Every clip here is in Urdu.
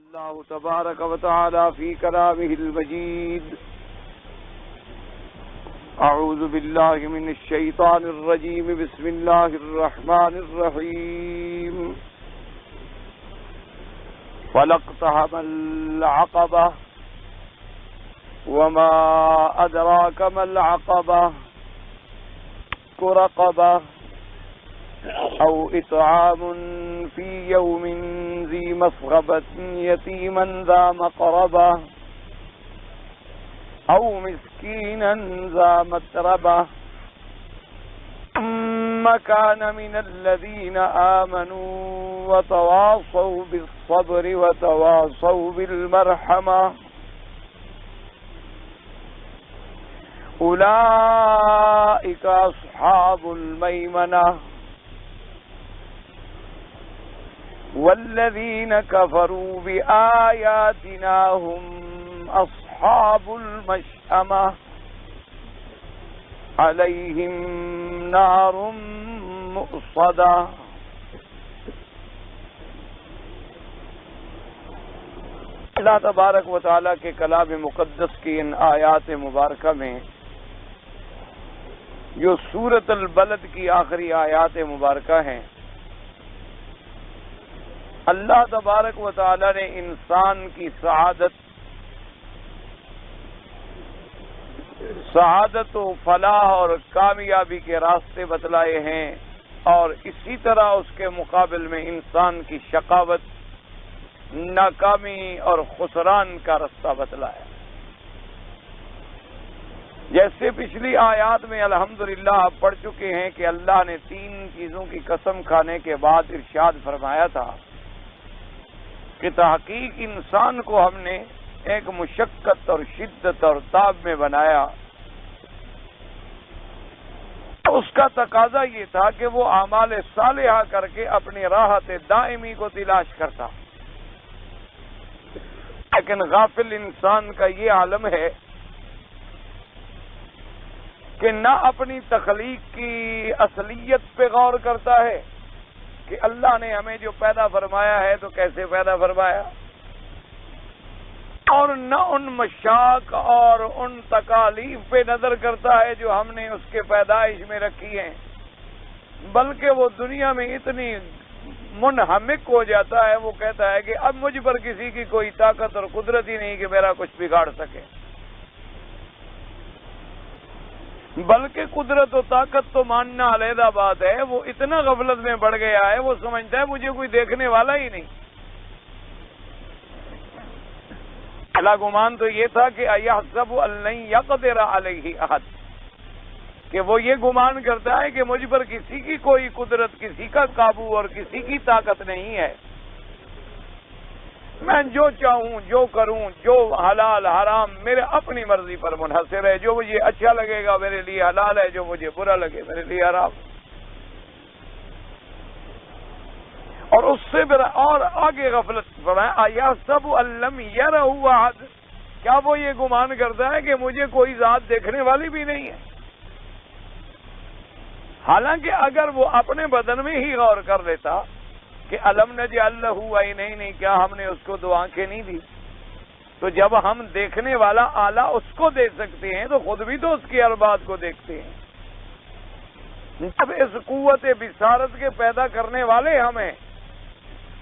الله تبارك وتعالى في كلامه المجيد. أعوذ بالله من الشيطان الرجيم. بسم الله الرحمن الرحيم. فلاقتحم العقبة وما أدراك ما العقبة رقبة أو إطعام في يوم ذي مسغبة يتيما ذا مقربة أو مسكينا ذا متربة ثم كان من الذين آمنوا وتواصوا بالصبر وتواصوا بالمرحمة أولئك أصحاب الميمنة والذين كفروا بآياتنا هم أصحاب المشأمة عليهم نار مؤصدة. اللہ تبارک و تعالیٰ کے کلام مقدس کی ان آیات مبارکہ میں جو سورۃ البلد کی آخری آیات مبارکہ ہیں، اللہ تبارک و تعالیٰ نے انسان کی سعادت و فلاح اور کامیابی کے راستے بتلائے ہیں، اور اسی طرح اس کے مقابل میں انسان کی شقاوت، ناکامی اور خسران کا راستہ بتلایا. جیسے پچھلی آیات میں الحمدللہ آپ پڑھ چکے ہیں کہ اللہ نے 3 چیزوں کی قسم کھانے کے بعد ارشاد فرمایا تھا کہ تحقیق انسان کو ہم نے ایک مشقت اور شدت اور تاب میں بنایا. اس کا تقاضا یہ تھا کہ وہ اعمال صالحہ کر کے اپنی راحت دائمی کو تلاش کرتا، لیکن غافل انسان کا یہ عالم ہے کہ نہ اپنی تخلیق کی اصلیت پہ غور کرتا ہے کہ اللہ نے ہمیں جو پیدا فرمایا ہے تو کیسے پیدا فرمایا، اور نہ ان مشاق اور ان تکالیف پہ نظر کرتا ہے جو ہم نے اس کے پیدائش میں رکھی ہیں، بلکہ وہ دنیا میں اتنی منہمک ہو جاتا ہے، وہ کہتا ہے کہ اب مجھ پر کسی کی کوئی طاقت اور قدرت ہی نہیں کہ میرا کچھ بگاڑ سکے. بلکہ قدرت و طاقت تو ماننا علیحدہ بات ہے، وہ اتنا غفلت میں بڑھ گیا ہے، وہ سمجھتا ہے مجھے کوئی دیکھنے والا ہی نہیں. پہلا گمان تو یہ تھا کہ ایحسب ان لن یقدر علیہ احد، کہ وہ یہ گمان کرتا ہے کہ مجھ پر کسی کی کوئی قدرت، کسی کا قابو اور کسی کی طاقت نہیں ہے. میں جو چاہوں جو کروں، جو حلال حرام میرے اپنی مرضی پر منحصر ہے، جو مجھے اچھا لگے گا میرے لیے حلال ہے، جو مجھے برا لگے میرے لیے حرام. اور اس سے اور آگے غفلت فرمایا ایحسب ان لم یرہ احد، کیا وہ یہ گمان کرتا ہے کہ مجھے کوئی ذات دیکھنے والی بھی نہیں ہے. حالانکہ اگر وہ اپنے بدن میں ہی غور کر لیتا کہ الم نجعل لہ عینین، کیا ہم نے اس کو 2 آنکھیں نہیں دی، تو جب ہم دیکھنے والا آلہ اس کو دے سکتے ہیں تو خود بھی تو اس کی ارباب کو دیکھتے ہیں. جب اس قوت بصارت کے پیدا کرنے والے ہمیں،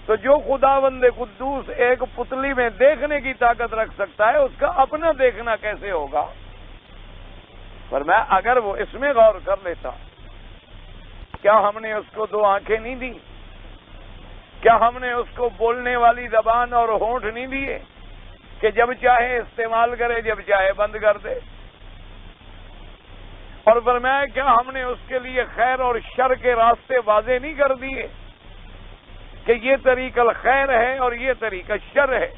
تو جو خداوند قدوس ایک پتلی میں دیکھنے کی طاقت رکھ سکتا ہے، اس کا اپنا دیکھنا کیسے ہوگا. فرمایا اگر وہ اس میں غور کر لیتا، کیا ہم نے اس کو 2 آنکھیں نہیں دی، کیا ہم نے اس کو بولنے والی زبان اور ہونٹ نہیں دیے کہ جب چاہے استعمال کرے جب چاہے بند کر دے. اور فرمایا کیا ہم نے اس کے لیے خیر اور شر کے راستے واضح نہیں کر دیے کہ یہ طریق الخیر ہے اور یہ طریق الشر ہے،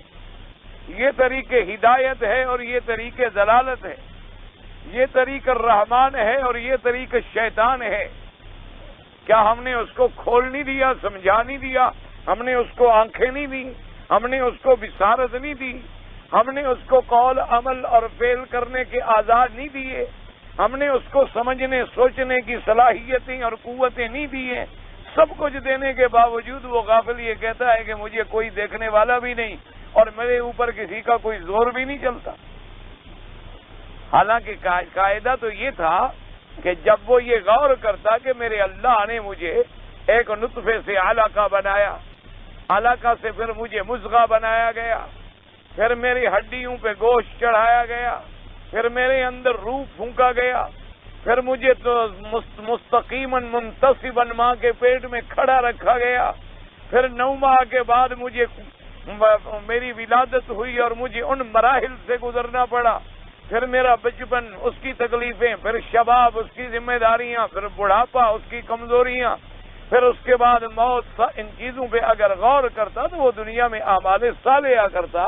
یہ طریق ہدایت ہے اور یہ طریق ضلالت ہے، یہ طریق الرحمان ہے اور یہ طریق الشیطان ہے. کیا ہم نے اس کو کھول نہیں دیا، سمجھا نہیں دیا، ہم نے اس کو آنکھیں نہیں دی، ہم نے اس کو بصارت نہیں دی، ہم نے اس کو قول عمل اور فعل کرنے کے آزاد نہیں دیے، ہم نے اس کو سمجھنے سوچنے کی صلاحیتیں اور قوتیں نہیں دی ہیں. سب کچھ دینے کے باوجود وہ غافل یہ کہتا ہے کہ مجھے کوئی دیکھنے والا بھی نہیں، اور میرے اوپر کسی کا کوئی زور بھی نہیں چلتا. حالانکہ قاعدہ تو یہ تھا کہ جب وہ یہ غور کرتا کہ میرے اللہ نے مجھے ایک نطفے سے علقہ بنایا، علقہ سے پھر مجھے مضغہ بنایا گیا، پھر میری ہڈیوں پہ گوشت چڑھایا گیا، پھر میرے اندر روح پھونکا گیا، پھر مجھے تو مستقیماً منتصباً ماں کے پیٹ میں کھڑا رکھا گیا، پھر 9 ماہ کے بعد مجھے میری ولادت ہوئی اور مجھے ان مراحل سے گزرنا پڑا، پھر میرا بچپن اس کی تکلیفیں، پھر شباب اس کی ذمہ داریاں، پھر بڑھاپا اس کی کمزوریاں، پھر اس کے بعد موت. ان چیزوں پہ اگر غور کرتا تو وہ دنیا میں اعمال صالحہ کرتا،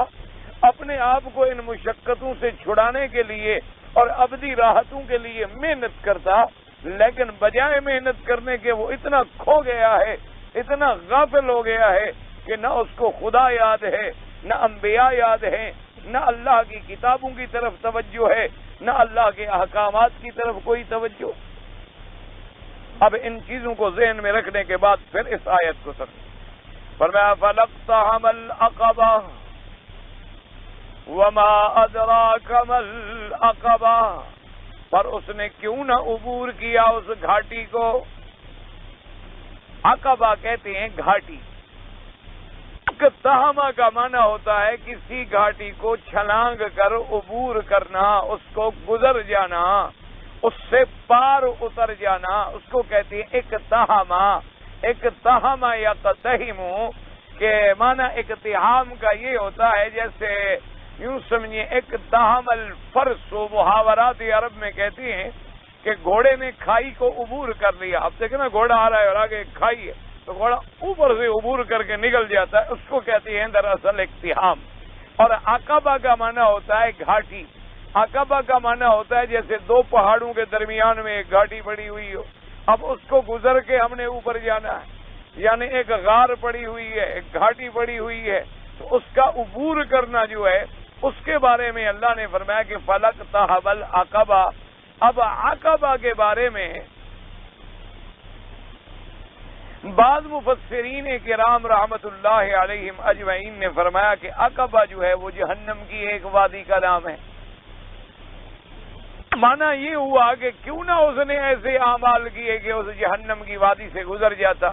اپنے آپ کو ان مشقتوں سے چھڑانے کے لیے اور ابدی راحتوں کے لیے محنت کرتا. لیکن بجائے محنت کرنے کے وہ اتنا کھو گیا ہے، اتنا غافل ہو گیا ہے کہ نہ اس کو خدا یاد ہے، نہ انبیاء یاد ہیں، نہ اللہ کی کتابوں کی طرف توجہ ہے، نہ اللہ کے احکامات کی طرف کوئی توجہ. اب ان چیزوں کو ذہن میں رکھنے کے بعد پھر اس آیت کو سمجھیں. فرمایا فَلَقْتَحَمَ الْعَقَبَةَ وَمَا أَدْرَاكَ مَا الْعَقَبَةُ. پر اس نے کیوں نہ عبور کیا اس گھاٹی کو. عقبہ کہتے ہیں گھاٹی. تہمہ کا معنی ہوتا ہے کسی گھاٹی کو چھلانگ کر عبور کرنا، اس کو گزر جانا، اس سے پار اتر جانا، اس کو کہتے ہیں اقتحامہ. اقتحامہ یا تتہم کہ معنی اقتحام کا یہ ہوتا ہے جیسے یوں سمجھیے اقتحم الفرس. محاورات عرب میں کہتے ہیں کہ گھوڑے نے کھائی کو عبور کر لیا. اب دیکھیں نا گھوڑا آ رہا ہے اور آگے کھائی ہے تو گھوڑا اوپر سے عبور کر کے نکل جاتا ہے، اس کو کہتے ہیں دراصل اقتحام. اور عقبہ کا معنی ہوتا ہے گھاٹی. عقبہ کا معنی ہوتا ہے جیسے 2 پہاڑوں کے درمیان میں ایک گھاٹی پڑی ہوئی ہو، اب اس کو گزر کے ہم نے اوپر جانا ہے. یعنی ایک غار پڑی ہوئی ہے، ایک گھاٹی پڑی ہوئی ہے، تو اس کا عبور کرنا جو ہے اس کے بارے میں اللہ نے فرمایا کہ فَلَقْتَحَمَ الْعَقَبَةَ. اب عقبہ کے بارے میں بعض مفسرین کرام رحمت اللہ علیہم اجمعین نے فرمایا کہ عقبہ جو ہے وہ جہنم کی ایک وادی کا نام ہے. مانا یہ ہوا کہ کیوں نہ اس نے ایسے اعمال کیے کہ اس جہنم کی وادی سے گزر جاتا.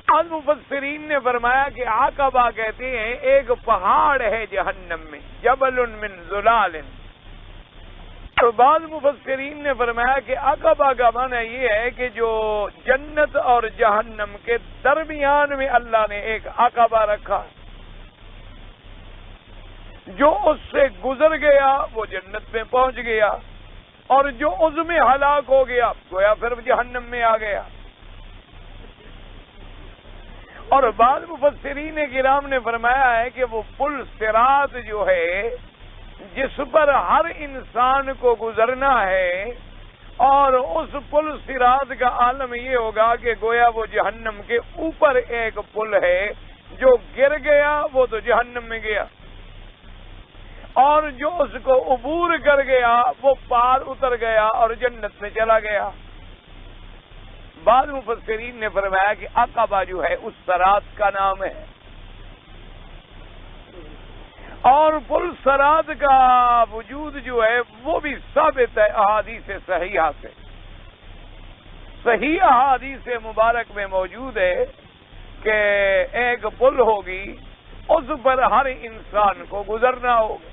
بعض مفسرین نے فرمایا کہ عقبہ کہتے ہیں ایک پہاڑ ہے جہنم میں، جبل من ذلال. تو بعض مفسرین نے فرمایا کہ عقبہ کا معنی یہ ہے کہ جو جنت اور جہنم کے درمیان میں اللہ نے ایک عقبہ رکھا، جو اس سے گزر گیا وہ جنت میں پہنچ گیا، اور جو اس میں ہلاک ہو گیا گویا پھر جہنم میں آ گیا. اور بعض مفسرین کرام نے فرمایا ہے کہ وہ پل صراط جو ہے جس پر ہر انسان کو گزرنا ہے، اور اس پل صراط کا عالم یہ ہوگا کہ گویا وہ جہنم کے اوپر ایک پل ہے، جو گر گیا وہ تو جہنم میں گیا، اور جو اس کو عبور کر گیا وہ پار اتر گیا اور جنت میں چلا گیا. بعض مفسرین نے فرمایا کہ عقبہ جو ہے اس صراط کا نام ہے. اور پل صراط کا وجود جو ہے وہ بھی ثابت ہے احادیث صحیحہ سے. صحیح احادیث مبارک میں موجود ہے کہ ایک پل ہوگی، اس پر ہر انسان کو گزرنا ہوگا.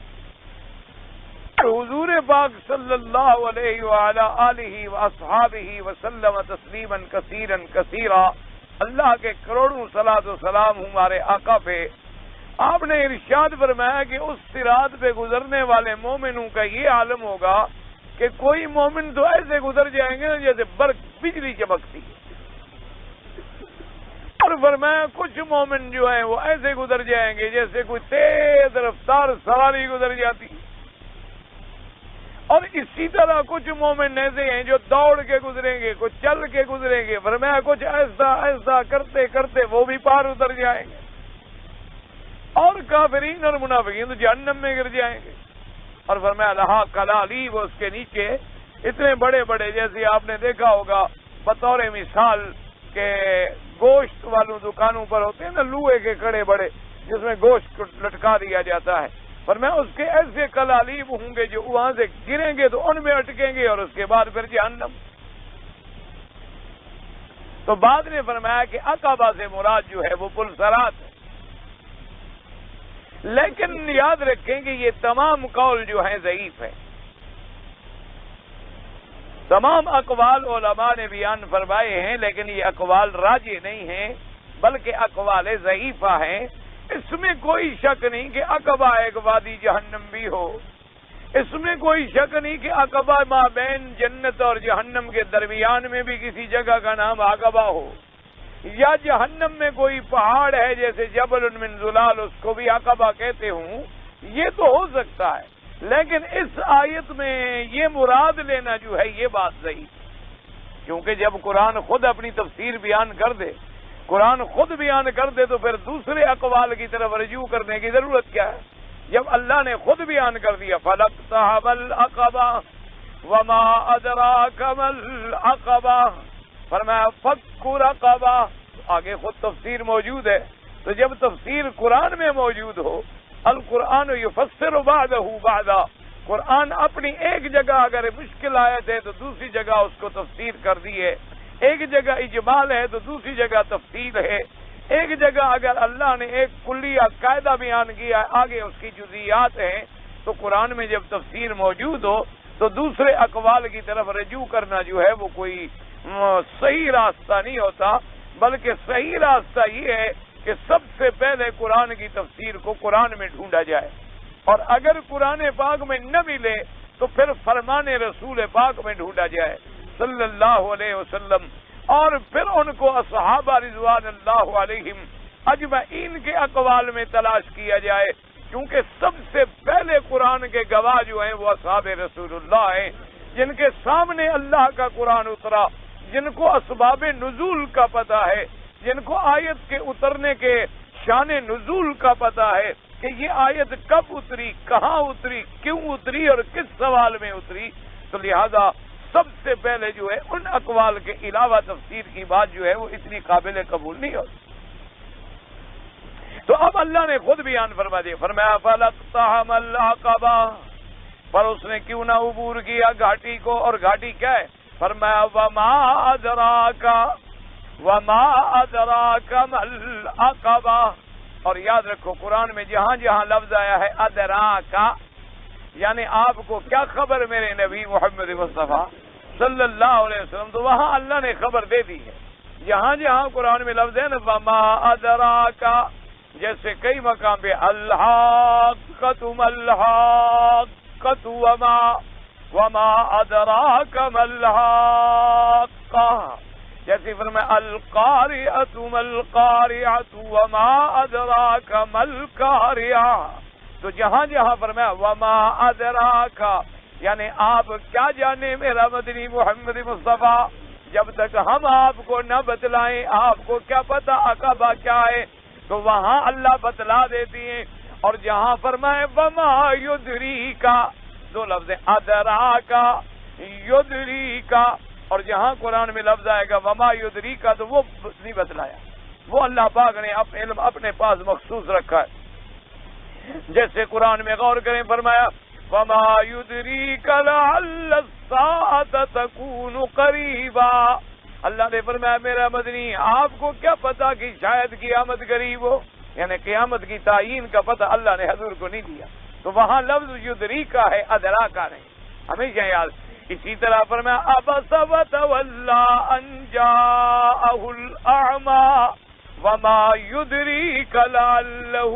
حضور پاک صلی اللہ علیہ وعلی آلہ واصحابہ وسلم تسلیما کثیرا کثیرا. اللہ کے کروڑوں صلاۃ و سلام ہمارے آقا پہ. آپ نے ارشاد فرمایا کہ اس صراط پہ گزرنے والے مومنوں کا یہ عالم ہوگا کہ کوئی مومن تو ایسے گزر جائیں گے جیسے برق بجلی چمکتی ہے، اور فرمایا کچھ مومن جو ہیں وہ ایسے گزر جائیں گے جیسے کوئی تیز رفتار سواری گزر جاتی ہے، اور اسی طرح کچھ مومن ایسے ہیں جو دوڑ کے گزریں گے، کچھ چل کے گزریں گے. فرمایا کچھ ایسا ایسا کرتے کرتے وہ بھی پار اتر جائیں گے، اور کافرین اور منافقین تو جہنم میں گر جائیں گے. اور فرمایا لہا کلالی، وہ اس کے نیچے اتنے بڑے بڑے جیسے آپ نے دیکھا ہوگا بطور مثال کہ گوشت والوں دکانوں پر ہوتے ہیں نا لوہے کے کڑے بڑے جس میں گوشت کو لٹکا دیا جاتا ہے، پر میں اس کے ایسے کلالیب ہوں گے جو وہاں سے گریں گے تو ان میں اٹکیں گے اور اس کے بعد پھر جہنم۔ تو بعد نے فرمایا کہ عقبہ سے مراد جو ہے وہ پل صراط ہے، لیکن یاد رکھیں کہ یہ تمام قول جو ہیں ضعیف ہے۔ تمام اقوال علماء نے بیان فرمائے ہیں، لیکن یہ اقوال راجح نہیں ہیں بلکہ اقوال ضعیفہ ہیں۔ اس میں کوئی شک نہیں کہ عقبہ ایک وادی جہنم بھی ہو، اس میں کوئی شک نہیں کہ عقبہ مابین جنت اور جہنم کے درمیان میں بھی کسی جگہ کا نام عقبہ ہو، یا جہنم میں کوئی پہاڑ ہے جیسے جبل من زلال اس کو بھی عقبہ کہتے ہوں، یہ تو ہو سکتا ہے، لیکن اس آیت میں یہ مراد لینا جو ہے یہ بات ضعیف، کیونکہ جب قرآن خود اپنی تفسیر بیان کر دے، قرآن خود بیان کر دے تو پھر دوسرے اقوال کی طرف رجوع کرنے کی ضرورت کیا ہے؟ جب اللہ نے خود بیان کر دیا فَلَقْتَحَمَ الْعَقَبَةَ وَمَا أَدْرَاكَ مَا الْعَقَبَةُ، فرمایا فَكُّ رَقَبَةٍ، آگے خود تفسیر موجود ہے، تو جب تفسیر قرآن میں موجود ہو، القرآن یفسر بعدہ بعدا، قرآن اپنی ایک جگہ اگر مشکل آیت ہے تو دوسری جگہ اس کو تفسیر کر دی ہے، ایک جگہ اجمال ہے تو دوسری جگہ تفصیل ہے، ایک جگہ اگر اللہ نے ایک کلیہ قاعدہ بیان کیا ہے آگے اس کی جزئیات ہیں، تو قرآن میں جب تفسیر موجود ہو تو دوسرے اقوال کی طرف رجوع کرنا جو ہے وہ کوئی صحیح راستہ نہیں ہوتا، بلکہ صحیح راستہ یہ ہے کہ سب سے پہلے قرآن کی تفسیر کو قرآن میں ڈھونڈا جائے، اور اگر قرآن پاک میں نہ ملے تو پھر فرمان رسول پاک میں ڈھونڈا جائے صلی اللہ علیہ وسلم، اور پھر ان کو اصحابہ رضوان اللہ علیہم اجمعین کے اقوال میں تلاش کیا جائے، کیونکہ سب سے پہلے قرآن کے گواہ جو ہیں وہ اصحاب رسول اللہ ہیں، جن کے سامنے اللہ کا قرآن اترا، جن کو اسباب نزول کا پتہ ہے، جن کو آیت کے اترنے کے شان نزول کا پتہ ہے کہ یہ آیت کب اتری، کہاں اتری، کیوں اتری اور کس سوال میں اتری، تو لہذا سب سے پہلے جو ہے ان اقوال کے علاوہ تفسیر کی بات جو ہے وہ اتنی قابل قبول نہیں ہوتی۔ تو اب اللہ نے خود بیان فرما دیا، فرمایا فَلَقْتَحَمَ الْعَقَبَةَ، پر اس نے کیوں نہ عبور کیا گھاٹی کو، اور گھاٹی کیا ہے؟ فرمایا وَمَا أَدْرَاكَ وَمَا أَدْرَاكَ مَا الْعَقَبَةُ، اور یاد رکھو قرآن میں جہاں جہاں لفظ آیا ہے ادراکا، یعنی آپ کو کیا خبر میرے نبی محمد مصطفیٰ صلی اللہ علیہ وسلم، تو وہاں اللہ نے خبر دے دی ہے۔ جہاں جہاں قرآن میں لفظ ہے نا وما ادراکا، جیسے کئی مقام پہ الحاقۃ ما الحاقۃ وما ادراک ما الحاقۃ، جیسے فرمایا القارعۃ ما القارعۃ وما ادراک ما القارعۃ، تو جہاں جہاں فرمایا وما ادراک، یعنی آپ کیا جانے میرا مدنی محمد مصطفیٰ، جب تک ہم آپ کو نہ بتلائیں آپ کو کیا پتہ عقبہ کیا ہے، تو وہاں اللہ بتلا دیتی ہیں، اور جہاں فرمائے وما یدریکا، دو لفظ ادراکا یدریکا، اور جہاں قرآن میں لفظ آئے گا وما یدریکا تو وہ نہیں بتلایا، وہ اللہ پاک نے اپنے علم اپنے پاس مخصوص رکھا ہے۔ جیسے قرآن میں غور کریں فرمایا وما یدریک لعل الساعۃ تکون قریبا، اللہ نے فرمایا میرا مدنی آپ کو کیا پتا کہ شاید قیامت قریب ہو، یعنی قیامت کی تعین کا پتہ اللہ نے حضور کو نہیں دیا، تو وہاں لفظ یدریکا ہے ادراکا نہیں، ہمیشہ یاد۔ اسی طرح فرمایا عبس وتولی ان جاءہ الاعمی وما یدریک لعلہ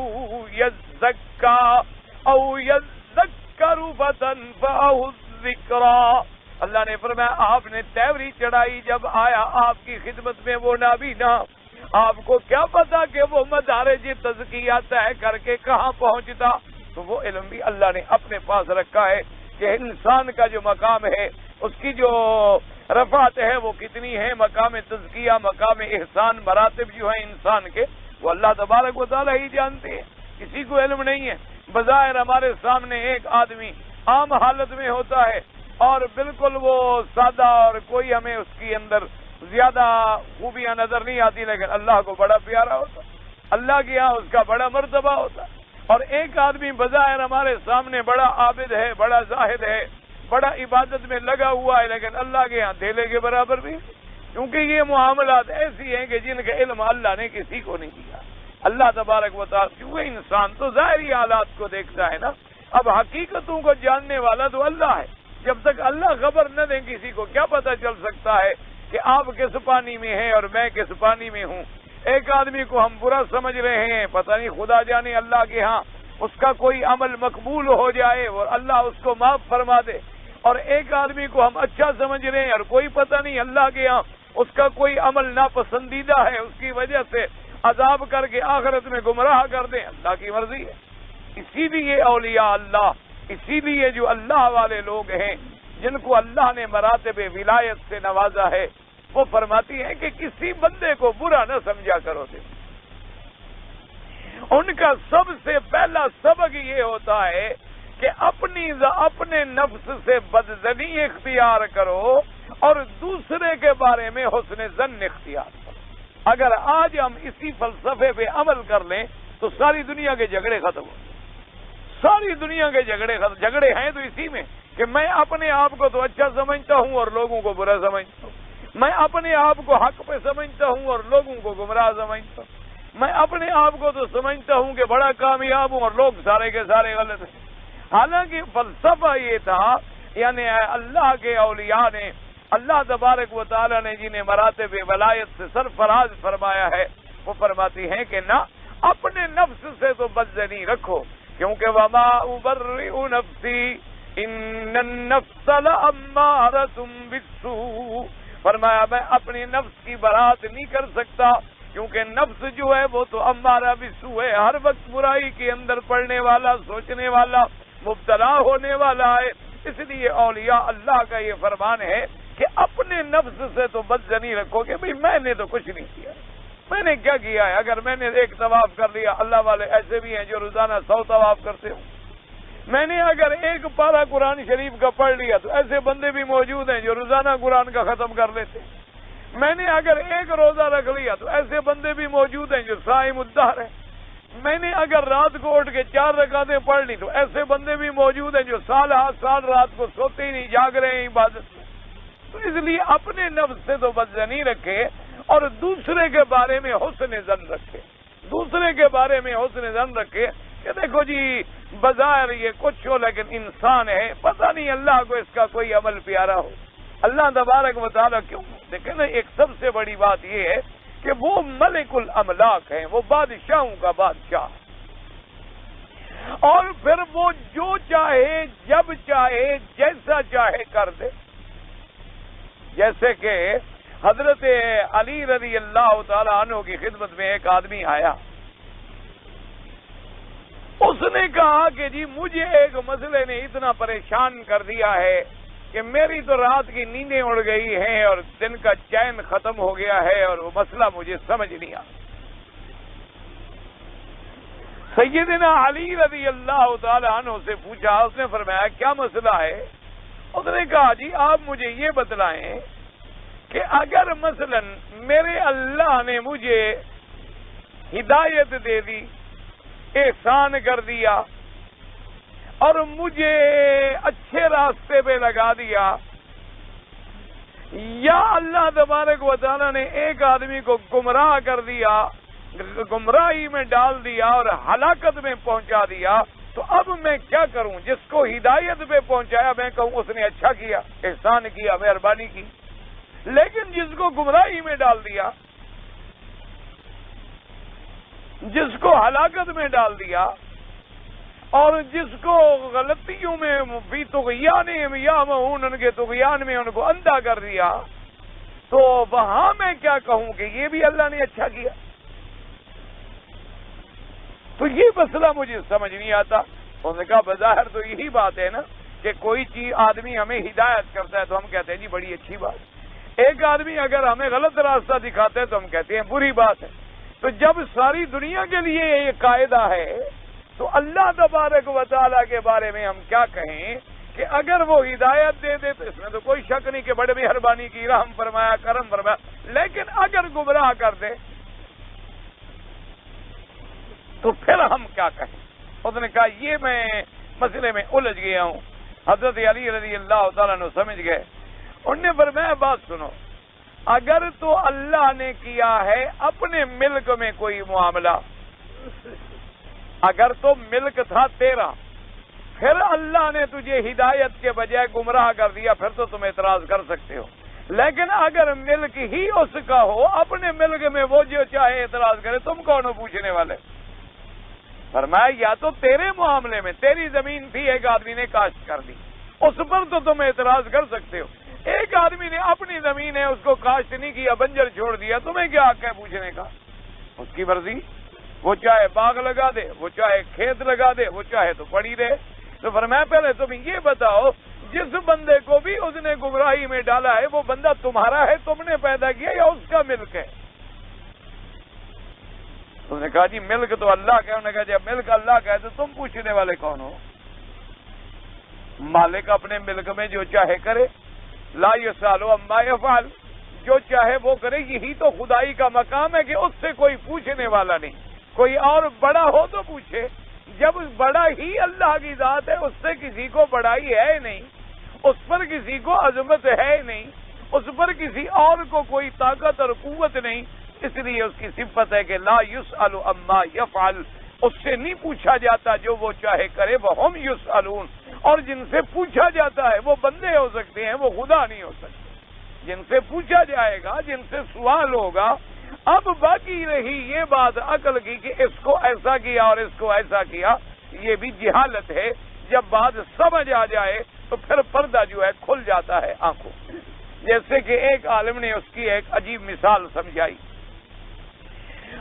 یزکا او یذکر فتنفعہ الذکریٰ، اللہ نے فرمایا آپ نے تیوری چڑھائی جب آیا آپ کی خدمت میں وہ نابینا، آپ کو کیا پتا کہ وہ مدارج تزکیہ طے کر کے کہاں پہنچتا، تو وہ علم بھی اللہ نے اپنے پاس رکھا ہے کہ انسان کا جو مقام ہے اس کی جو رفعت ہے وہ کتنی ہے، مقام تزکیہ مقام احسان مراتب جو ہیں انسان کے وہ اللہ تبارک و تعالی ہی جانتے ہیں، کسی کو علم نہیں ہے۔ بظاہر ہمارے سامنے ایک آدمی عام حالت میں ہوتا ہے اور بالکل وہ سادہ اور کوئی ہمیں اس کی اندر زیادہ خوبیاں نظر نہیں آتی، لیکن اللہ کو بڑا پیارا ہوتا، اللہ کے یہاں اس کا بڑا مرتبہ ہوتا۔ اور ایک آدمی بظاہر ہمارے سامنے بڑا عابد ہے، بڑا زاہد ہے، بڑا عبادت میں لگا ہوا ہے، لیکن اللہ کے یہاں دھیلے کے برابر بھی، کیونکہ یہ معاملات ایسی ہیں کہ جن کا علم اللہ نے کسی کو نہیں دیا۔ اللہ تبارک و تعالیٰ، کیونکہ انسان تو ظاہری حالات کو دیکھتا ہے نا، اب حقیقتوں کو جاننے والا تو اللہ ہے۔ جب تک اللہ خبر نہ دیں کسی کو، کیا پتہ چل سکتا ہے کہ آپ کس پانی میں ہیں اور میں کس پانی میں ہوں؟ ایک آدمی کو ہم برا سمجھ رہے ہیں، پتہ نہیں خدا جانے اللہ کے ہاں اس کا کوئی عمل مقبول ہو جائے اور اللہ اس کو معاف فرما دے، اور ایک آدمی کو ہم اچھا سمجھ رہے ہیں اور کوئی پتہ نہیں اللہ کے ہاں اس کا کوئی عمل ناپسندیدہ ہے، اس کی وجہ سے عذاب کر کے آخرت میں گمراہ کر دیں۔ اللہ کی مرضی ہے۔ اسی لیے اولیاء اللہ، اسی لیے جو اللہ والے لوگ ہیں جن کو اللہ نے مراتب ولایت سے نوازا ہے، وہ فرماتی ہیں کہ کسی بندے کو برا نہ سمجھا کرو دے۔ ان کا سب سے پہلا سبق یہ ہوتا ہے کہ اپنے نفس سے بدظنی اختیار کرو اور دوسرے کے بارے میں حسن ظن اختیار کرو۔ اگر آج ہم اسی فلسفے پہ عمل کر لیں تو ساری دنیا کے جھگڑے ختم ہو، ساری دنیا کے جھگڑے ہیں تو اسی میں کہ میں اپنے آپ کو تو اچھا سمجھتا ہوں اور لوگوں کو برا سمجھتا ہوں، میں اپنے آپ کو حق پہ سمجھتا ہوں اور لوگوں کو گمراہ سمجھتا ہوں، میں اپنے آپ کو تو سمجھتا ہوں کہ بڑا کامیاب ہوں اور لوگ سارے کے سارے غلط ہیں۔ حالانکہ فلسفہ یہ تھا، یعنی اللہ کے اولیاء نے، اللہ تبارک و تعالیٰ نے جنہیں مراتب ولایت سے سرفراز فرمایا ہے، وہ فرماتی ہیں کہ نہ، اپنے نفس سے تو بدظنی رکھو، کیونکہ وما ابرئ نفسی ان النفس لامارۃ بالسوء، فرمایا میں اپنے نفس کی برات نہیں کر سکتا، کیونکہ نفس جو ہے وہ تو امارہ بالسوء ہے، ہر وقت برائی کے اندر پڑنے والا، سوچنے والا، مبتلا ہونے والا ہے۔ اس لیے اولیاء اللہ کا یہ فرمان ہے کہ اپنے نفس سے تو بدظنی رکھو کہ بھئی میں نے تو کچھ نہیں کیا، میں نے کیا کیا ہے؟ اگر میں نے ایک طواف کر لیا، اللہ والے ایسے بھی ہیں جو روزانہ 100 طواف کرتے ہوں، میں نے اگر ایک پارہ قرآن شریف کا پڑھ لیا تو ایسے بندے بھی موجود ہیں جو روزانہ قرآن کا ختم کر لیتے ہیں، میں نے اگر ایک روزہ رکھ لیا تو ایسے بندے بھی موجود ہیں جو صائم الدہر ہیں، میں نے اگر رات کو اٹھ کے 4 رکعتیں پڑھ لی تو ایسے بندے بھی موجود ہیں جو سال رات کو سوتے ہی نہیں، جاگ رہے ہیں عبادت میں۔ تو اس لیے اپنے نفس سے تو بدظنی رکھے اور دوسرے کے بارے میں حسن ظن رکھے، دوسرے کے بارے میں حسن ظن رکھے کہ دیکھو جی بظاہر یہ کچھ ہو لیکن انسان ہے، پتہ نہیں اللہ کو اس کا کوئی عمل پیارا ہو۔ اللہ تبارک و تعالیٰ کیوں؟ دیکھیں نا، ایک سب سے بڑی بات یہ ہے کہ وہ ملک الاملاک ہیں، وہ بادشاہوں کا بادشاہ، اور پھر وہ جو چاہے جب چاہے جیسا چاہے کر دے۔ جیسے کہ حضرت علی رضی اللہ تعالی عنہ کی خدمت میں ایک آدمی آیا، اس نے کہا کہ جی مجھے ایک مسئلے نے اتنا پریشان کر دیا ہے کہ میری تو رات کی نیندیں اڑ گئی ہیں اور دن کا چین ختم ہو گیا ہے اور وہ مسئلہ مجھے سمجھ نہیں آتا۔ سیدنا علی رضی اللہ تعالی عنہ سے پوچھا، اس نے فرمایا کیا مسئلہ ہے؟ اس نے کہا جی آپ مجھے یہ بتلائیں کہ اگر مثلا میرے اللہ نے مجھے ہدایت دے دی، احسان کر دیا اور مجھے اچھے راستے پہ لگا دیا، یا اللہ تبارک و تعالیٰ نے ایک آدمی کو گمراہ کر دیا، گمراہی میں ڈال دیا اور ہلاکت میں پہنچا دیا، تو اب میں کیا کروں؟ جس کو ہدایت پہ پہنچایا میں کہوں اس نے اچھا کیا، احسان کیا، مہربانی کی، لیکن جس کو گمراہی میں ڈال دیا، جس کو ہلاکت میں ڈال دیا اور جس کو غلطیوں میں بھی طغیان یعمہون، ان کے طغیان میں ان کو اندھا کر دیا، تو وہاں میں کیا کہوں کہ یہ بھی اللہ نے اچھا کیا؟ تو یہ مسئلہ مجھے سمجھ نہیں آتا۔ انہوں نے کہا بظاہر تو یہی بات ہے نا کہ کوئی چیز آدمی ہمیں ہدایت کرتا ہے تو ہم کہتے ہیں جی بڑی اچھی بات، ایک آدمی اگر ہمیں غلط راستہ دکھاتا ہے تو ہم کہتے ہیں بری بات ہے۔ تو جب ساری دنیا کے لیے یہ قاعدہ ہے تو اللہ تبارک و تعالیٰ کے بارے میں ہم کیا کہیں کہ اگر وہ ہدایت دے دے تو اس میں تو کوئی شک نہیں کہ بڑے مہربانی کی، رحم فرمایا، کرم فرمایا، لیکن اگر گمراہ کر دے تو پھر ہم کیا کہیں؟ اس نے کہا یہ میں مسئلے میں الجھ گیا ہوں۔ حضرت علی رضی اللہ تعالیٰ نے سمجھ گئے، انہوں نے فرمایا بات سنو، اگر تو اللہ نے کیا ہے اپنے ملک میں کوئی معاملہ، اگر تو ملک تھا تیرا، پھر اللہ نے تجھے ہدایت کے بجائے گمراہ کر دیا، پھر تو تم اعتراض کر سکتے ہو، لیکن اگر ملک ہی اس کا ہو، اپنے ملک میں وہ جو چاہے اعتراض کرے، تم کون ہو پوچھنے والے؟ فرمایا یا تو تیرے معاملے میں تیری زمین تھی، ایک آدمی نے کاشت کر دی، اس پر تو تم اعتراض کر سکتے ہو، ایک آدمی نے اپنی زمین ہے اس کو کاشت نہیں کیا، بنجر چھوڑ دیا، تمہیں کیا حق ہے پوچھنے کا؟ اس کی مرضی، وہ چاہے باغ لگا دے، وہ چاہے کھیت لگا دے، وہ چاہے تو پڑی رہے۔ تو فرمایا پہلے تم یہ بتاؤ، جس بندے کو بھی اس نے گمراہی میں ڈالا ہے وہ بندہ تمہارا ہے، تم نے پیدا کیا، یا اس کا ملک ہے؟ اس نے کہا جی ملک تو اللہ کا ہے۔ انہوں نے کہا جب ملک اللہ کا ہے تو تم پوچھنے والے کون ہو؟ مالک اپنے ملک میں جو چاہے کرے، لا یسأل عما یفعل، جو چاہے وہ کرے، یہی تو خدائی کا مقام ہے کہ اس سے کوئی پوچھنے والا نہیں، کوئی اور بڑا ہو تو پوچھے، جب بڑا ہی اللہ کی ذات ہے، اس سے کسی کو بڑائی ہے نہیں، اس پر کسی کو عظمت ہے نہیں، اس پر کسی اور کو کوئی طاقت اور قوت نہیں، اس لیے اس کی صفت ہے کہ لا یسأل عما یفعل، اس سے نہیں پوچھا جاتا جو وہ چاہے کرے، وہم یسألون، اور جن سے پوچھا جاتا ہے وہ بندے ہو سکتے ہیں، وہ خدا نہیں ہو سکتے، جن سے پوچھا جائے گا، جن سے سوال ہوگا۔ اب باقی رہی یہ بات عقل کی کہ اس کو ایسا کیا اور اس کو ایسا کیا، یہ بھی جہالت ہے، جب بات سمجھ آ جائے تو پھر پردہ جو ہے کھل جاتا ہے آنکھوں۔ جیسے کہ ایک عالم نے اس کی ایک عجیب مثال سمجھائی،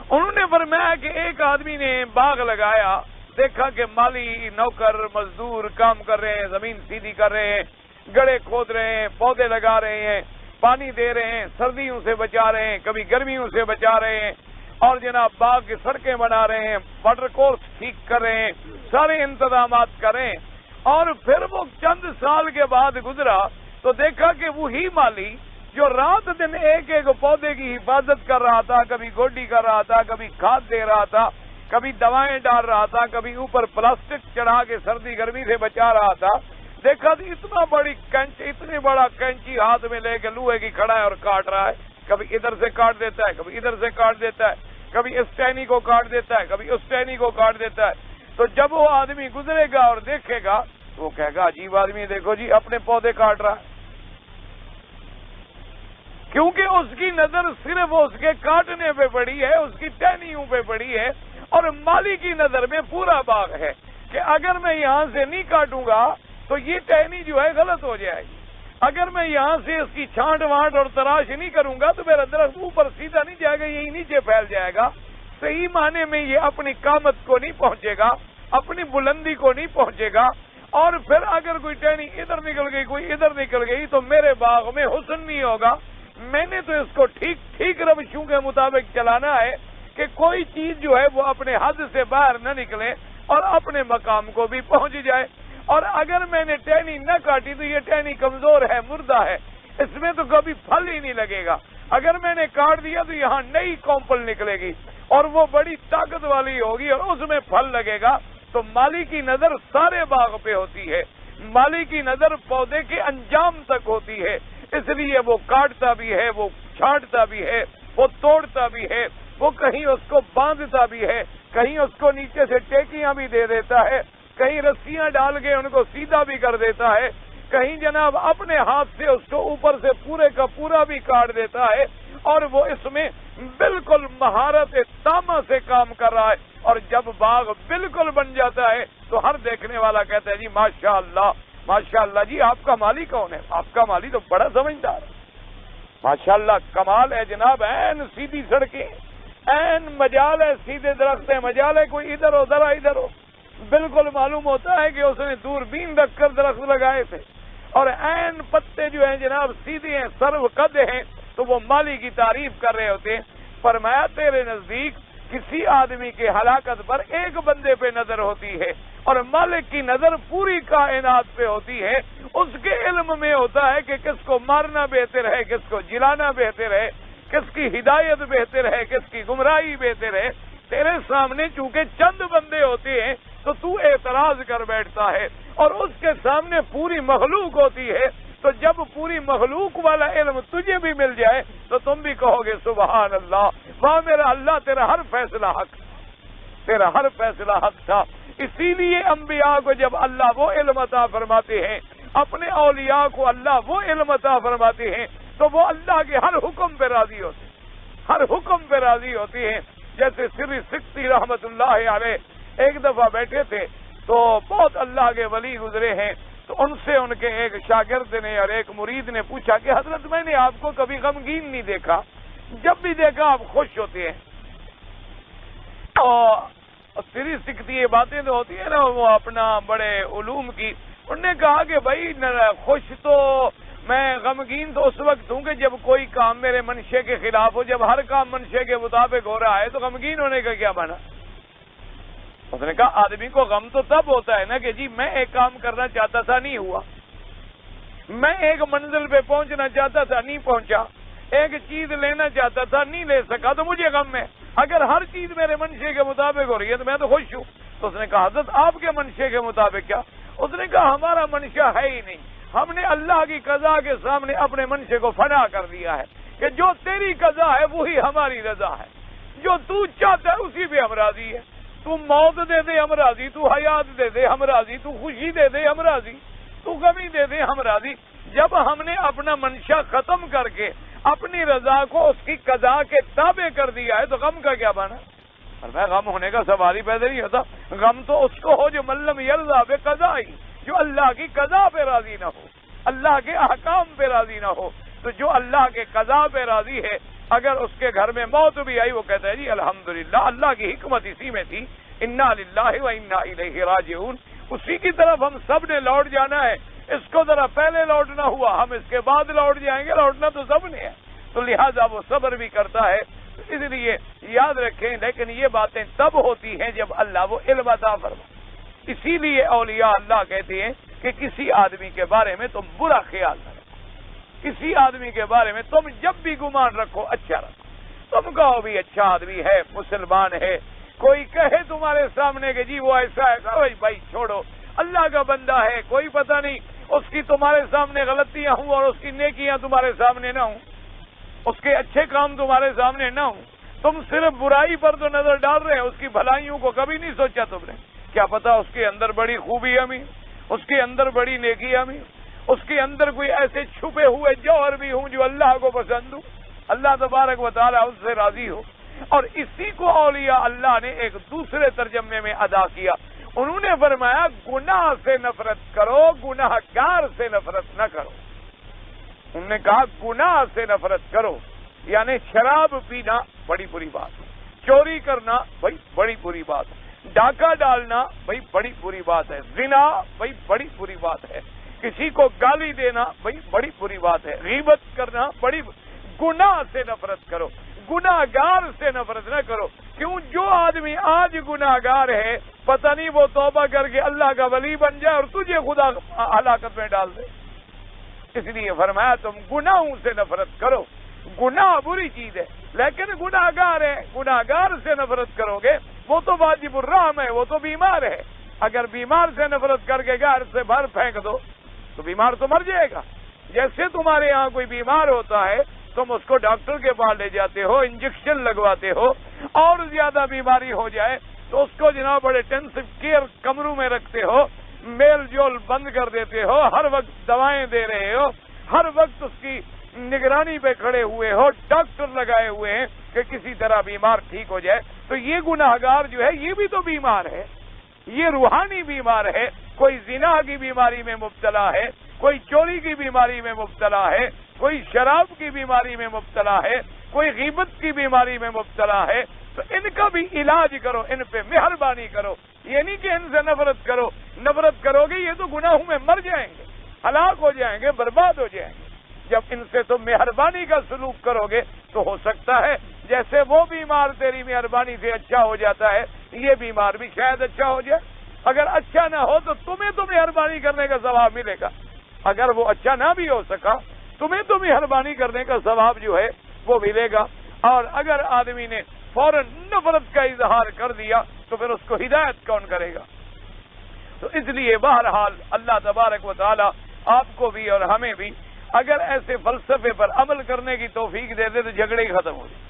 انہوں نے فرمایا کہ ایک آدمی نے باغ لگایا، دیکھا کہ مالی نوکر مزدور کام کر رہے ہیں، زمین سیدھی کر رہے ہیں، گڑھے کھود رہے ہیں، پودے لگا رہے ہیں، پانی دے رہے ہیں، سردیوں سے بچا رہے ہیں، کبھی گرمیوں سے بچا رہے ہیں، اور جناب باغ کی سڑکیں بنا رہے ہیں، واٹر کورس ٹھیک کر رہے ہیں، سارے انتظامات کریں۔ اور پھر وہ چند سال کے بعد گزرا تو دیکھا کہ وہی مالی جو رات دن ایک ایک پودے کی حفاظت کر رہا تھا، کبھی گوڈی کر رہا تھا، کبھی کھاد دے رہا تھا، کبھی دوائیں ڈال رہا تھا، کبھی اوپر پلاسٹک چڑھا کے سردی گرمی سے بچا رہا تھا، دیکھا تو اتنی بڑا کینچی ہاتھ میں لے کے لوہے کی کھڑا ہے اور کاٹ رہا ہے، کبھی ادھر سے کاٹ دیتا ہے، کبھی ادھر سے کاٹ دیتا ہے، کبھی اس ٹہنی کو کاٹ دیتا ہے، کبھی اس ٹہنی کو کاٹ دیتا ہے۔ تو جب وہ آدمی گزرے گا اور دیکھے گا تو وہ کہے گا عجیب آدمی، دیکھو جی اپنے پودے کاٹ رہا ہے، کیونکہ اس کی نظر صرف اس کے کاٹنے پہ پڑی ہے، اس کی ٹہنیوں پہ پڑی ہے، اور مالی کی نظر میں پورا باغ ہے کہ اگر میں یہاں سے نہیں کاٹوں گا تو یہ ٹہنی جو ہے غلط ہو جائے گی، اگر میں یہاں سے اس کی چھانٹ وانٹ اور تراش نہیں کروں گا تو میرا درخت اوپر سیدھا نہیں جائے گا، یہی نیچے پھیل جائے گا، صحیح معنی میں یہ اپنی قامت کو نہیں پہنچے گا، اپنی بلندی کو نہیں پہنچے گا، اور پھر اگر کوئی ٹہنی ادھر نکل گئی، کوئی ادھر نکل گئی تو میرے باغ میں حسن نہیں ہوگا۔ میں نے تو اس کو ٹھیک روشوں کے مطابق چلانا ہے کہ کوئی چیز جو ہے وہ اپنے حد سے باہر نہ نکلے اور اپنے مقام کو بھی پہنچ جائے، اور اگر میں نے ٹہنی نہ کاٹی تو یہ ٹہنی کمزور ہے، مردہ ہے، اس میں تو کبھی پھل ہی نہیں لگے گا، اگر میں نے کاٹ دیا تو یہاں نئی کومپل نکلے گی اور وہ بڑی طاقت والی ہوگی اور اس میں پھل لگے گا۔ تو مالی کی نظر سارے باغ پہ ہوتی ہے، مالی کی نظر پودے کے انجام تک ہوتی ہے، اس لیے وہ کاٹتا بھی ہے، وہ چھانٹتا بھی ہے، وہ توڑتا بھی ہے، وہ کہیں اس کو باندھتا بھی ہے، کہیں اس کو نیچے سے ٹیکیاں بھی دے دیتا ہے، کہیں رسیاں ڈال کے ان کو سیدھا بھی کر دیتا ہے، کہیں جناب اپنے ہاتھ سے اس کو اوپر سے پورے کا پورا بھی کاٹ دیتا ہے، اور وہ اس میں بالکل مہارت تامہ سے کام کر رہا ہے، اور جب باغ بالکل بن جاتا ہے تو ہر دیکھنے والا کہتا ہے جی ماشاءاللہ ماشاءاللہ جی آپ کا مالی کون ہے؟ آپ کا مالی تو بڑا سمجھدار ہے، ماشاءاللہ کمال ہے جناب، این سیدھی سڑکیں، این مجال ہے، سیدھے درخت ہے، مجال ہے کوئی ادھر ہو ذرا ادھر ہو، بالکل معلوم ہوتا ہے کہ اس نے دوربین رکھ کر درخت لگائے تھے، اور این پتے جو ہیں جناب سیدھے ہیں، سرو قد ہیں، تو وہ مالی کی تعریف کر رہے ہوتے ہیں۔ فرمایا تیرے نزدیک کسی آدمی کے ہلاکت پر ایک بندے پہ نظر ہوتی ہے اور مالک کی نظر پوری کائنات پہ ہوتی ہے. اس کے علم میں ہوتا ہے کہ کس کو مارنا بہتر ہے, کس کو جلانا بہتر ہے, کس کی ہدایت بہتر ہے, کس کی گمراہی بہتر ہے. تیرے سامنے چونکہ چند بندے ہوتے ہیں تو اعتراض کر بیٹھتا ہے, اور اس کے سامنے پوری مخلوق ہوتی ہے. تو جب پوری مخلوق والا علم تجھے بھی مل جائے تو تم بھی کہو گے سبحان اللہ, واہ میرا اللہ, تیرا ہر فیصلہ حق, تیرا ہر فیصلہ حق تھا. اسی لیے انبیاء کو جب اللہ وہ علم عطا فرماتے ہیں, اپنے اولیاء کو اللہ وہ علم عطا فرماتے ہیں, تو وہ اللہ کے ہر حکم پہ راضی ہوتے ہیں, ہر حکم پہ راضی ہوتی ہیں. جیسے سری سکتی رحمت اللہ علیہ ایک دفعہ بیٹھے تھے تو بہت اللہ کے ولی گزرے ہیں, تو ان سے ان کے ایک شاگرد نے اور ایک مرید نے پوچھا کہ حضرت میں نے آپ کو کبھی غمگین نہیں دیکھا, جب بھی دیکھا آپ خوش ہوتے ہیں. اور سری سکتی یہ باتیں تو ہوتی ہیں نا وہ اپنا بڑے علوم کی. انہوں نے کہا کہ بھائی خوش تو میں غمگین تو اس وقت ہوں کہ جب کوئی کام میرے منشے کے خلاف ہو. جب ہر کام منشے کے مطابق ہو رہا ہے تو غمگین ہونے کا کیا مانا. اس نے کہا آدمی کو غم تو تب ہوتا ہے نا کہ جی میں ایک کام کرنا چاہتا تھا نہیں ہوا, میں ایک منزل پہ پہنچنا چاہتا تھا نہیں پہنچا, ایک چیز لینا چاہتا تھا نہیں لے سکا, تو مجھے غم ہے. اگر ہر چیز میرے منشے کے مطابق ہو رہی ہے تو میں تو خوش ہوں. تو اس نے کہا حضرت آپ کے منشے کے مطابق کیا. اس نے کہا ہمارا منشا ہے ہی نہیں, ہم نے اللہ کی قضا کے سامنے اپنے منشے کو فنا کر دیا ہے کہ جو تیری قضا ہے وہی ہماری رضا ہے, جو تو چاہتا ہے اسی پہ ہم راضی ہے. تو موت دے دے ہم راضی, تو حیات دے دے ہم راضی, تو خوشی دے دے ہم راضی, تو غمی دے دے ہم راضی. جب ہم نے اپنا منشا ختم کر کے اپنی رضا کو اس کی قضا کے تابع کر دیا ہے تو غم کا کیا بنا. اور میں غم ہونے کا سوال ہی پیدا نہیں ہوتا. غم تو اس کو ہو جو ملم یرضا بے قضا ہی, جو اللہ کی قضا پہ راضی نہ ہو, اللہ کے احکام پہ راضی نہ ہو. تو جو اللہ کے قضا پہ راضی ہے, اگر اس کے گھر میں موت بھی آئی وہ کہتا ہے جی الحمدللہ اللہ کی حکمت اسی میں تھی, انا للہ و انا الیہ راجعون. اسی کی طرف ہم سب نے لوٹ جانا ہے. اس کو ذرا پہلے لوٹنا ہوا, ہم اس کے بعد لوٹ جائیں گے, لوٹنا تو سب نے ہے. تو لہذا وہ صبر بھی کرتا ہے. اس لیے یاد رکھیں, لیکن یہ باتیں تب ہوتی ہیں جب اللہ وہ علم عطا فرمائے. اسی لیے اولیاء اللہ کہتے ہیں کہ کسی آدمی کے بارے میں تم برا خیال نہ رکھو, کسی آدمی کے بارے میں تم جب بھی گمان رکھو اچھا رکھو. تم کہو بھی اچھا آدمی ہے, مسلمان ہے, کوئی کہے تمہارے سامنے کہ جی وہ ایسا ہے, کہو بھائی چھوڑو, اللہ کا بندہ ہے, کوئی پتہ نہیں اس کی تمہارے سامنے غلطیاں ہوں اور اس کی نیکیاں تمہارے سامنے نہ ہوں, اس کے اچھے کام تمہارے سامنے نہ ہوں. تم صرف برائی پر تو نظر ڈال رہے ہیں, اس کی بھلائیوں کو کبھی نہیں سوچا تم نے. کیا پتا اس کے اندر بڑی خوبیاں بھی, اس کے اندر بڑی نیکیاں بھی, اس کے اندر کوئی ایسے چھپے ہوئے جوہر بھی ہوں جو اللہ کو پسند ہوں, اللہ تبارک و تعالیٰ اس سے راضی ہو. اور اسی کو اولیاء اللہ نے ایک دوسرے ترجمے میں ادا کیا. انہوں نے فرمایا گناہ سے نفرت کرو, گناہ گار سے نفرت نہ کرو. انہوں نے کہا گناہ سے نفرت کرو, یعنی شراب پینا بڑی بری بات, چوری کرنا بھائی بڑی بری بات, ڈاکہ ڈالنا بھائی بڑی بری بات ہے, زنا بھائی بڑی بری بات ہے, کسی کو گالی دینا بھائی بڑی بری بات ہے, غیبت کرنا بڑی. گناہ سے نفرت کرو, گناہ گار سے نفرت نہ کرو. کیوں, جو آدمی آج گناہ گار ہے پتہ نہیں وہ توبہ کر کے اللہ کا ولی بن جائے اور تجھے خدا ہلاکت میں ڈال دے. اس لیے فرمایا تم گناہوں سے نفرت کرو. گناہ بری چیز ہے لیکن گناہ گار ہے, گناہ گار سے نفرت کرو گے وہ تو واجب الرحم ہے, وہ تو بیمار ہے. اگر بیمار سے نفرت کر کے گھر سے باہر پھینک دو تو بیمار تو مر جائے گا. جیسے تمہارے یہاں کوئی بیمار ہوتا ہے تم اس کو ڈاکٹر کے پاس لے جاتے ہو, انجیکشن لگواتے ہو, اور زیادہ بیماری ہو جائے تو اس کو جناب بڑے انٹینسو کیئر کمروں میں رکھتے ہو, میل جول بند کر دیتے ہو, ہر وقت دوائیں دے رہے ہو, ہر وقت اس کی نگرانی پہ کھڑے ہوئے ہو, ڈاکٹر لگائے ہوئے ہیں کہ کسی طرح بیمار ٹھیک ہو جائے. تو یہ گناہگار جو ہے یہ بھی تو بیمار ہے, یہ روحانی بیمار ہے. کوئی زنا کی بیماری میں مبتلا ہے, کوئی چوری کی بیماری میں مبتلا ہے, کوئی شراب کی بیماری میں مبتلا ہے, کوئی غیبت کی بیماری میں مبتلا ہے. تو ان کا بھی علاج کرو, ان پہ مہربانی کرو. یہ نہیں کہ ان سے نفرت کرو, نفرت کرو گے یہ تو گناہوں میں مر جائیں گے, ہلاک ہو جائیں گے, برباد ہو جائیں گے. جب ان سے تم مہربانی کا سلوک کرو گے تو ہو سکتا ہے جیسے وہ بیمار تیری مہربانی سے اچھا ہو جاتا ہے یہ بیمار بھی شاید اچھا ہو جائے. اگر اچھا نہ ہو تو تمہیں تو مہربانی کرنے کا ثواب ملے گا. اگر وہ اچھا نہ بھی ہو سکا تمہیں تو مہربانی کرنے کا ثواب جو ہے وہ ملے گا. اور اگر آدمی نے فوراً نفرت کا اظہار کر دیا تو پھر اس کو ہدایت کون کرے گا؟ تو اس لیے بہرحال اللہ تبارک و تعالی آپ کو بھی اور ہمیں بھی اگر ایسے فلسفے پر عمل کرنے کی توفیق دے دے تو جھگڑے ہی ختم ہو جائے.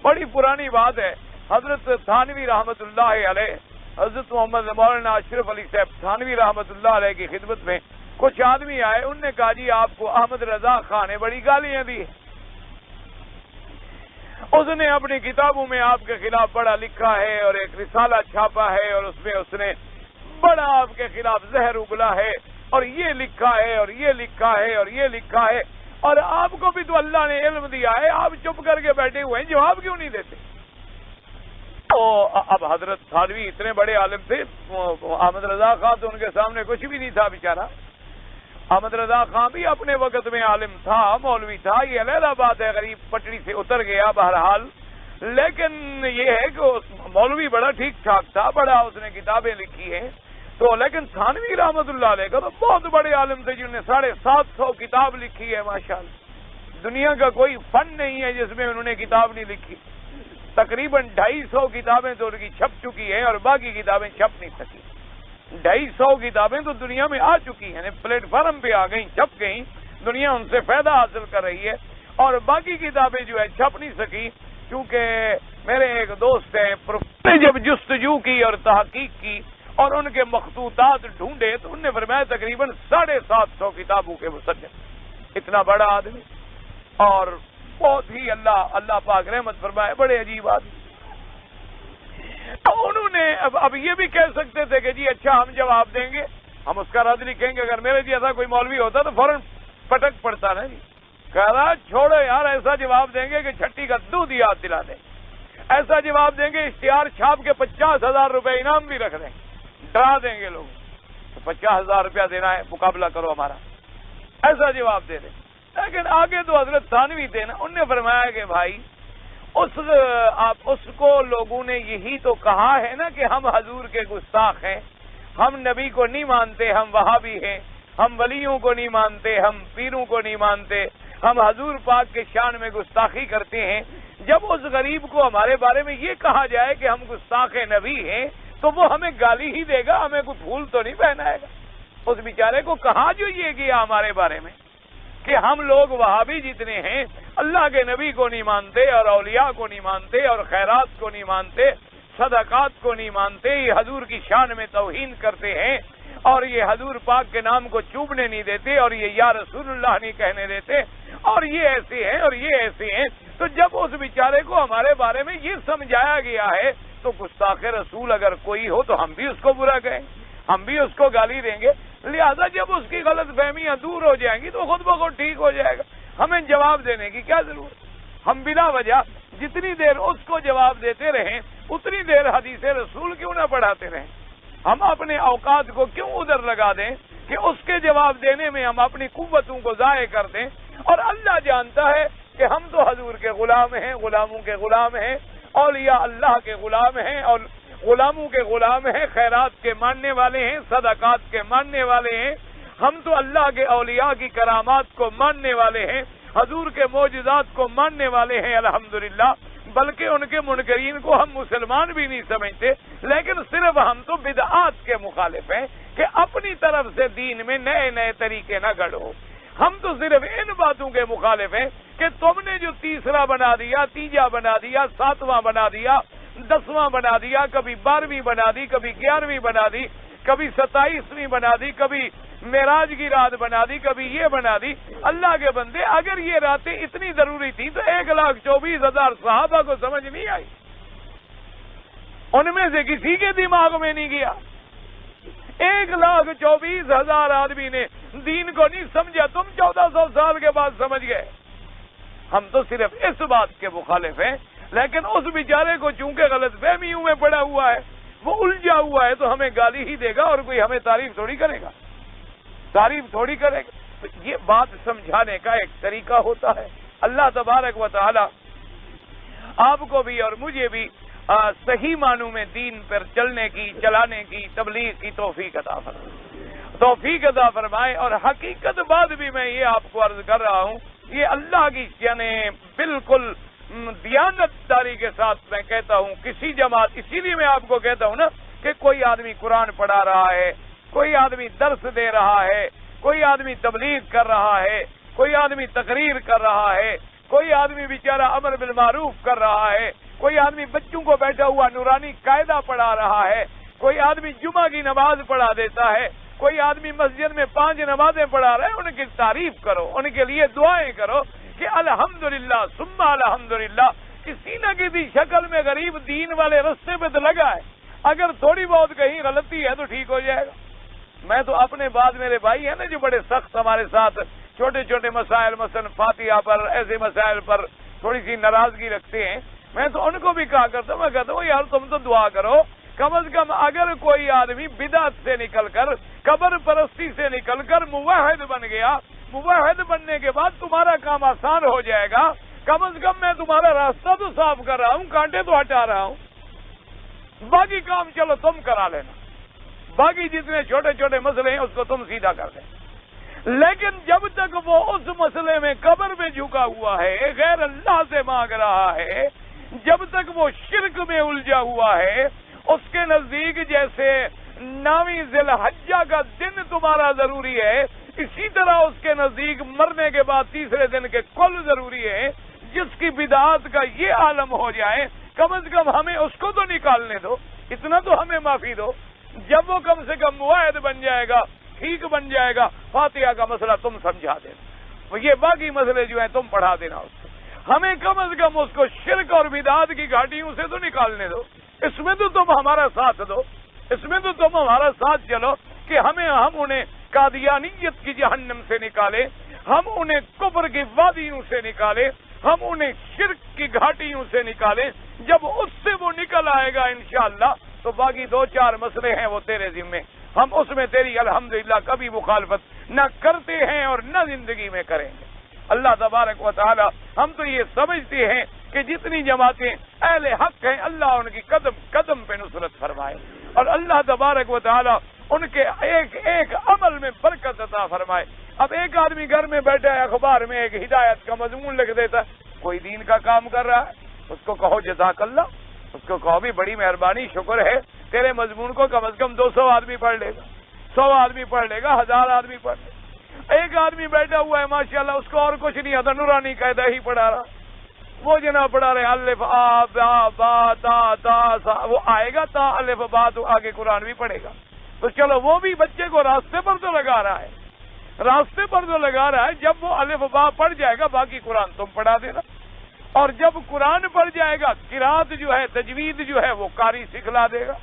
بڑی پرانی بات ہے. حضرت تھانوی رحمت اللہ علیہ، حضرت محمد مولانا اشرف علی صاحب تھانوی رحمت اللہ علیہ کی خدمت میں کچھ آدمی آئے. انہوں نے کہا جی آپ کو احمد رضا خان نے بڑی گالیاں دی. اس نے اپنی کتابوں میں آپ کے خلاف بڑا لکھا ہے اور ایک رسالہ چھاپا ہے اور اس میں اس نے بڑا آپ کے خلاف زہر اگلا ہے اور یہ لکھا ہے اور یہ لکھا ہے اور یہ لکھا ہے. اور آپ کو بھی تو اللہ نے علم دیا ہے، آپ چپ کر کے بیٹھے ہوئے ہیں، جواب کیوں نہیں دیتے؟ تو اب حضرت تھانوی اتنے بڑے عالم تھے. احمد رضا خان تو ان کے سامنے کچھ بھی نہیں تھا بیچارہ. احمد رضا خان بھی اپنے وقت میں عالم تھا، مولوی تھا، یہ علیحدہ بات ہے، غریب پٹڑی سے اتر گیا بہرحال. لیکن یہ ہے کہ مولوی بڑا ٹھیک ٹھاک تھا، بڑا اس نے کتابیں لکھی ہیں. تو لیکن تھانوی رحمت اللہ علیہ کا تو بہت بڑے عالم تھے جنہوں نے 750 کتاب لکھی ہے. ماشاءاللہ دنیا کا کوئی فن نہیں ہے جس میں انہوں نے کتاب نہیں لکھی. تقریباً 250 کتابیں تو ان کی چھپ چکی ہیں اور باقی کتابیں چھپ نہیں سکی. 250 کتابیں تو دنیا میں آ چکی ہیں، پلیٹ فارم پہ آ گئیں، چھپ گئیں، دنیا ان سے فائدہ حاصل کر رہی ہے. اور باقی کتابیں جو ہے چھپ نہیں سکی کیونکہ میرے ایک دوست ہیں نے جب جستجو کی اور تحقیق کی اور ان کے مخطوطات ڈھونڈے تو انہوں نے فرمایا تقریباً 750 کتابوں کے مصنف. اتنا بڑا آدمی اور بہت ہی اللہ پاک رحمت فرمائے، بڑے عجیب آدمی. تو انہوں نے اب یہ بھی کہہ سکتے تھے کہ جی اچھا ہم جواب دیں گے، ہم اس کا رد لکھیں گے. اگر میرے جیسا کوئی مولوی ہوتا تو فوراً پٹک پڑتا نا جی، کہہ رہا چھوڑو یار، ایسا جواب دیں گے کہ چھٹی کا دودھ یاد دلا دیں. ایسا جواب دیں گے اشتہار چھاپ کے 50,000 روپے انعام بھی رکھ دیں، ڈرا دیں گے لوگ. تو 50,000 روپیہ دینا ہے، مقابلہ کرو ہمارا، ایسا جواب دے دیں. لیکن آگے تو حضرت تھانوی تھے نا، انہوں نے فرمایا کہ بھائی اس کو لوگوں نے یہی تو کہا ہے نا کہ ہم حضور کے گستاخ ہیں، ہم نبی کو نہیں مانتے، ہم وہابی ہیں، ہم ولیوں کو نہیں مانتے، ہم پیروں کو نہیں مانتے، ہم حضور پاک کے شان میں گستاخی کرتے ہیں. جب اس غریب کو ہمارے بارے میں یہ کہا جائے کہ ہم گستاخ نبی ہیں تو وہ ہمیں گالی ہی دے گا، ہمیں کوئی پھول تو نہیں پہنائے گا. اس بیچارے کو کہا جو یہ گیا ہمارے بارے میں کہ ہم لوگ وہابی جتنے ہیں اللہ کے نبی کو نہیں مانتے اور اولیاء کو نہیں مانتے اور خیرات کو نہیں مانتے، صدقات کو نہیں مانتے، یہ حضور کی شان میں توہین کرتے ہیں اور یہ حضور پاک کے نام کو چوبنے نہیں دیتے اور یہ یا رسول اللہ نہیں کہنے دیتے اور یہ ایسے ہیں اور یہ ایسے ہیں. تو جب اس بیچارے کو ہمارے بارے میں یہ سمجھایا گیا ہے تو گستاخ رسول اگر کوئی ہو تو ہم بھی اس کو برا کہیں، ہم بھی اس کو گالی دیں گے. لہذا جب اس کی غلط فہمیاں دور ہو جائیں گی تو خود بخود ٹھیک ہو جائے گا. ہمیں جواب دینے کی کیا ضرورت؟ ہم بلا وجہ جتنی دیر اس کو جواب دیتے رہیں اتنی دیر حدیث رسول کیوں نہ پڑھاتے رہیں؟ ہم اپنے اوقات کو کیوں ادھر لگا دیں کہ اس کے جواب دینے میں ہم اپنی قوتوں کو ضائع کر دیں؟ اور اللہ جانتا ہے کہ ہم تو حضور کے غلام ہیں، غلاموں کے غلام ہیں، اولیاء اللہ کے غلام ہیں اور غلاموں کے غلام ہیں، خیرات کے ماننے والے ہیں، صدقات کے ماننے والے ہیں. ہم تو اللہ کے اولیاء کی کرامات کو ماننے والے ہیں، حضور کے معجزات کو ماننے والے ہیں الحمدللہ. بلکہ ان کے منکرین کو ہم مسلمان بھی نہیں سمجھتے، لیکن صرف ہم تو بدعات کے مخالف ہیں کہ اپنی طرف سے دین میں نئے نئے طریقے نہ گڑھو. ہم تو صرف ان باتوں کے مخالف ہیں کہ تم نے جو تیسرا بنا دیا، تیجا بنا دیا، 7واں بنا دیا، 10واں بنا دیا، کبھی 12ویں بنا دی، کبھی 11ویں بنا دی، کبھی 27ویں بنا دی، کبھی معراج کی رات بنا دی، کبھی یہ بنا دی. اللہ کے بندے اگر یہ راتیں اتنی ضروری تھی تو 1,24,000 صحابہ کو سمجھ نہیں آئی؟ ان میں سے کسی کے دماغ میں نہیں گیا. 1,24,000 آدمی نے دین کو نہیں سمجھا، تم 1400 سال کے بعد سمجھ گئے. ہم تو صرف اس بات کے مخالف ہیں، لیکن اس بیچارے کو چونکہ غلط فہمیوں میں پڑا ہوا ہے، وہ الجھا ہوا ہے تو ہمیں گالی ہی دے گا اور کوئی ہمیں تعریف تھوڑی کرے گا، تعریف تھوڑی کرے گا. یہ بات سمجھانے کا ایک طریقہ ہوتا ہے. اللہ تبارک و تعالی آپ کو بھی اور مجھے بھی صحیح معنوں میں دین پر چلنے کی، چلانے کی، تبلیغ کی توفیق عطا فرمائے. اور حقیقت بات بھی میں یہ آپ کو عرض کر رہا ہوں، یہ اللہ کی یعنی بالکل دیانت داری کے ساتھ میں کہتا ہوں کسی جماعت، اسی لیے میں آپ کو کہتا ہوں نا کہ کوئی آدمی قرآن پڑھا رہا ہے، کوئی آدمی درس دے رہا ہے، کوئی آدمی تبلیغ کر رہا ہے، کوئی آدمی تقریر کر رہا ہے، کوئی آدمی بیچارہ امر بالمعروف کر رہا ہے، کوئی آدمی بچوں کو بیٹھا ہوا نورانی قاعدہ پڑھا رہا ہے، کوئی آدمی جمعہ کی نماز پڑھا دیتا ہے، کوئی آدمی مسجد میں 5 نمازیں پڑھا رہا ہے، ان کی تعریف کرو، ان کے لیے دعائیں کرو کہ الحمدللہ ثم الحمدللہ. کسی نہ کسی شکل میں غریب دین والے رستے پہ تو لگا ہے، اگر تھوڑی بہت کہیں غلطی ہے تو ٹھیک ہو جائے گا. میں تو اپنے بعد میرے بھائی ہیں نا جو بڑے سخت ہمارے ساتھ چھوٹے چھوٹے مسائل مثلا فاتحہ پر ایسے مسائل پر تھوڑی سی ناراضگی رکھتے ہیں، میں تو ان کو بھی کہا کرتا ہوں، میں کہتا ہوں یار تم تو دعا کرو، کم از کم اگر کوئی آدمی بدعت سے نکل کر، قبر پرستی سے نکل کر موحد بن گیا، موحد بننے کے بعد تمہارا کام آسان ہو جائے گا. کم از کم میں تمہارا راستہ تو صاف کر رہا ہوں، کانٹے تو ہٹا رہا ہوں. باقی کام چلو تم کرا لینا، باقی جتنے چھوٹے چھوٹے مسئلے ہیں اس کو تم سیدھا کر دیں. لیکن جب تک وہ اس مسئلے میں قبر میں جھکا ہوا ہے، غیر اللہ سے مانگ رہا ہے، جب تک وہ شرک میں الجھا ہوا ہے، اس کے نزدیک جیسے 9 ذی الحجہ کا دن تمہارا ضروری ہے، اسی طرح اس کے نزدیک مرنے کے بعد تیسرے دن کے کل ضروری ہے. جس کی بدعات کا یہ عالم ہو جائے، کم از کم ہمیں اس کو تو نکالنے دو، اتنا تو ہمیں معافی دو. جب وہ کم سے کم موحد بن جائے گا، ٹھیک بن جائے گا، فاتحہ کا مسئلہ تم سمجھا دینا، یہ باقی مسئلے جو ہیں تم پڑھا دینا اس کو. ہمیں کم از کم اس کو شرک اور بدعات کی گھاٹیوں سے تو نکالنے دو. اس میں تو تم ہمارا ساتھ دو، اس میں تو تم ہمارا ساتھ چلو کہ ہم انہیں قادیانیت کی جہنم سے نکالے، ہم انہیں کفر کی وادیوں سے نکالے، ہم انہیں شرک کی گھاٹیوں سے نکالیں. جب اس سے وہ نکل آئے گا انشاءاللہ تو باقی 2-4 مسئلے ہیں وہ تیرے ذمے، ہم اس میں تیری الحمدللہ کبھی مخالفت نہ کرتے ہیں اور نہ زندگی میں کریں گے. اللہ تبارک و تعالی ہم تو یہ سمجھتے ہیں کہ جتنی جماعتیں اہل حق ہیں اللہ ان کی قدم قدم پہ نصرت فرمائے، اور اللہ تبارک و تعالی ان کے ایک ایک عمل میں برکت عطا فرمائے. اب ایک آدمی گھر میں بیٹھا ہے، اخبار میں ایک ہدایت کا مضمون لکھ دیتا ہے، کوئی دین کا کام کر رہا ہے، اس کو کہو جزاک اللہ، اس کو کہو بھی بڑی مہربانی، شکر ہے، تیرے مضمون کو کم از کم 200 آدمی پڑھ لے گا، 100 آدمی پڑھ لے گا، 1000 آدمی پڑھ لے گا. ایک آدمی بیٹھا ہوا ہے ماشاءاللہ، اس کو اور کچھ نہیں آتا، نورانی قاعدہ ہی پڑھا رہا، وہ جناب پڑھا رہے الف آ با با تا تا سا، وہ آئے گا تا الف با تو آگے قرآن بھی پڑھے گا. تو چلو وہ بھی بچے کو راستے پر تو لگا رہا ہے، راستے پر تو لگا رہا ہے. جب وہ الف با پڑھ جائے گا باقی قرآن تم پڑھا دینا، اور جب قرآن پڑھ جائے گا قرات جو ہے، تجوید جو ہے وہ قاری سکھلا دے گا.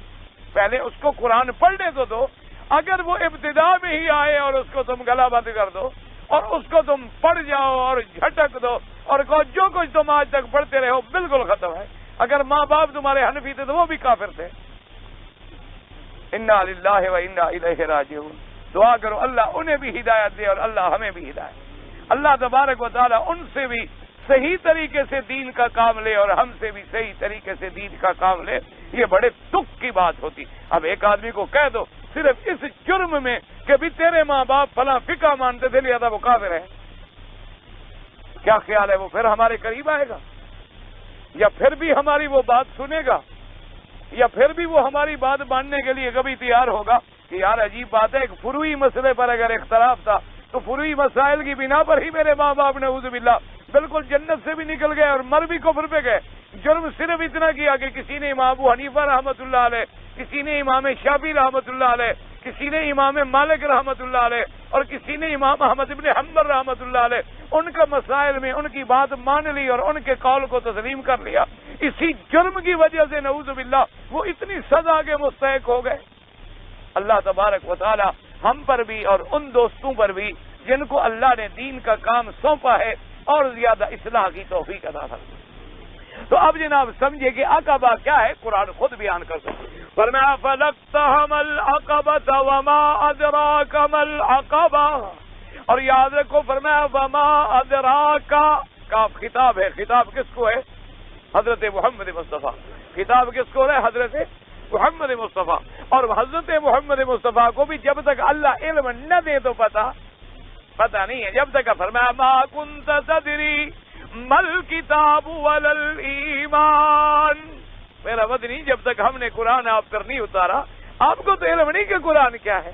پہلے اس کو قرآن پڑھنے تو دو، اگر وہ ابتدا میں ہی آئے اور اس کو تم گلا بند کر دو اور اس کو تم پڑھ جاؤ اور جھٹک دو اور کہو جو کچھ تم آج تک پڑھتے رہے ہو بالکل ختم ہے. اگر ماں باپ تمہارے حنفی تھے تو وہ بھی کافر تھے. انا للہ و انا الیہ راجعون. دعا کرو اللہ انہیں بھی ہدایت دے اور اللہ ہمیں بھی ہدایت. اللہ تبارک و تعالی ان سے بھی صحیح طریقے سے دین کا کام لے اور ہم سے بھی صحیح طریقے سے دین کا کام لے. یہ بڑے دکھ کی بات ہوتی. اب ایک آدمی کو کہہ دو صرف اس جرم میں کہ بھی تیرے ماں باپ فلاں فقہ مانتے تھے لہذا وہ کافر ہے، کیا خیال ہے وہ پھر ہمارے قریب آئے گا، یا پھر بھی ہماری وہ بات سنے گا، یا پھر بھی وہ ہماری بات ماننے کے لیے کبھی تیار ہوگا؟ کہ یار عجیب بات ہے، ایک فروعی مسئلے پر اگر اختلاف تھا تو فروعی مسائل کی بنا پر ہی میرے ماں باپ نے اعوذ باللہ بالکل جنت سے بھی نکل گئے اور مر بھی کفر پہ گئے. جرم صرف اتنا کیا کہ کسی نے امام ابو حنیفہ رحمۃ اللہ علیہ، کسی نے امام شافعی رحمۃ اللہ علیہ، کسی نے امام مالک رحمۃ اللہ علیہ اور کسی نے امام احمد ابن حنبل رحمۃ اللہ علیہ، ان کا مسائل میں ان کی بات مان لی اور ان کے قول کو تسلیم کر لیا. اسی جرم کی وجہ سے نعوذ باللہ وہ اتنی سزا کے مستحق ہو گئے. اللہ تبارک و تعالی ہم پر بھی اور ان دوستوں پر بھی جن کو اللہ نے دین کا کام سونپا ہے اور زیادہ اصلاح کی توفیق عطا فرمائے. تو اب جناب سمجھے کہ عقبہ کیا ہے، قرآن خود بیان کر سکتے. فرمایا فلقتحم العقبۃ وما ادراک ما العقبہ، اور یاد رکھو فرمایا وما ادراک، کاف خطاب ہے. خطاب کس کو ہے؟ حضرت محمد مصطفیٰ. خطاب کس کو ہے؟ حضرت محمد مصطفیٰ. اور حضرت محمد مصطفیٰ کو بھی جب تک اللہ علم نہ دے تو پتہ نہیں ہے. جب تک فرمایا ما کنت تدری مل کتاب ولل ایمان، میرا مدنی جب تک ہم نے قرآن آپ پر نہیں اتارا آپ کو تو علم نہیں کہ قرآن کیا ہے،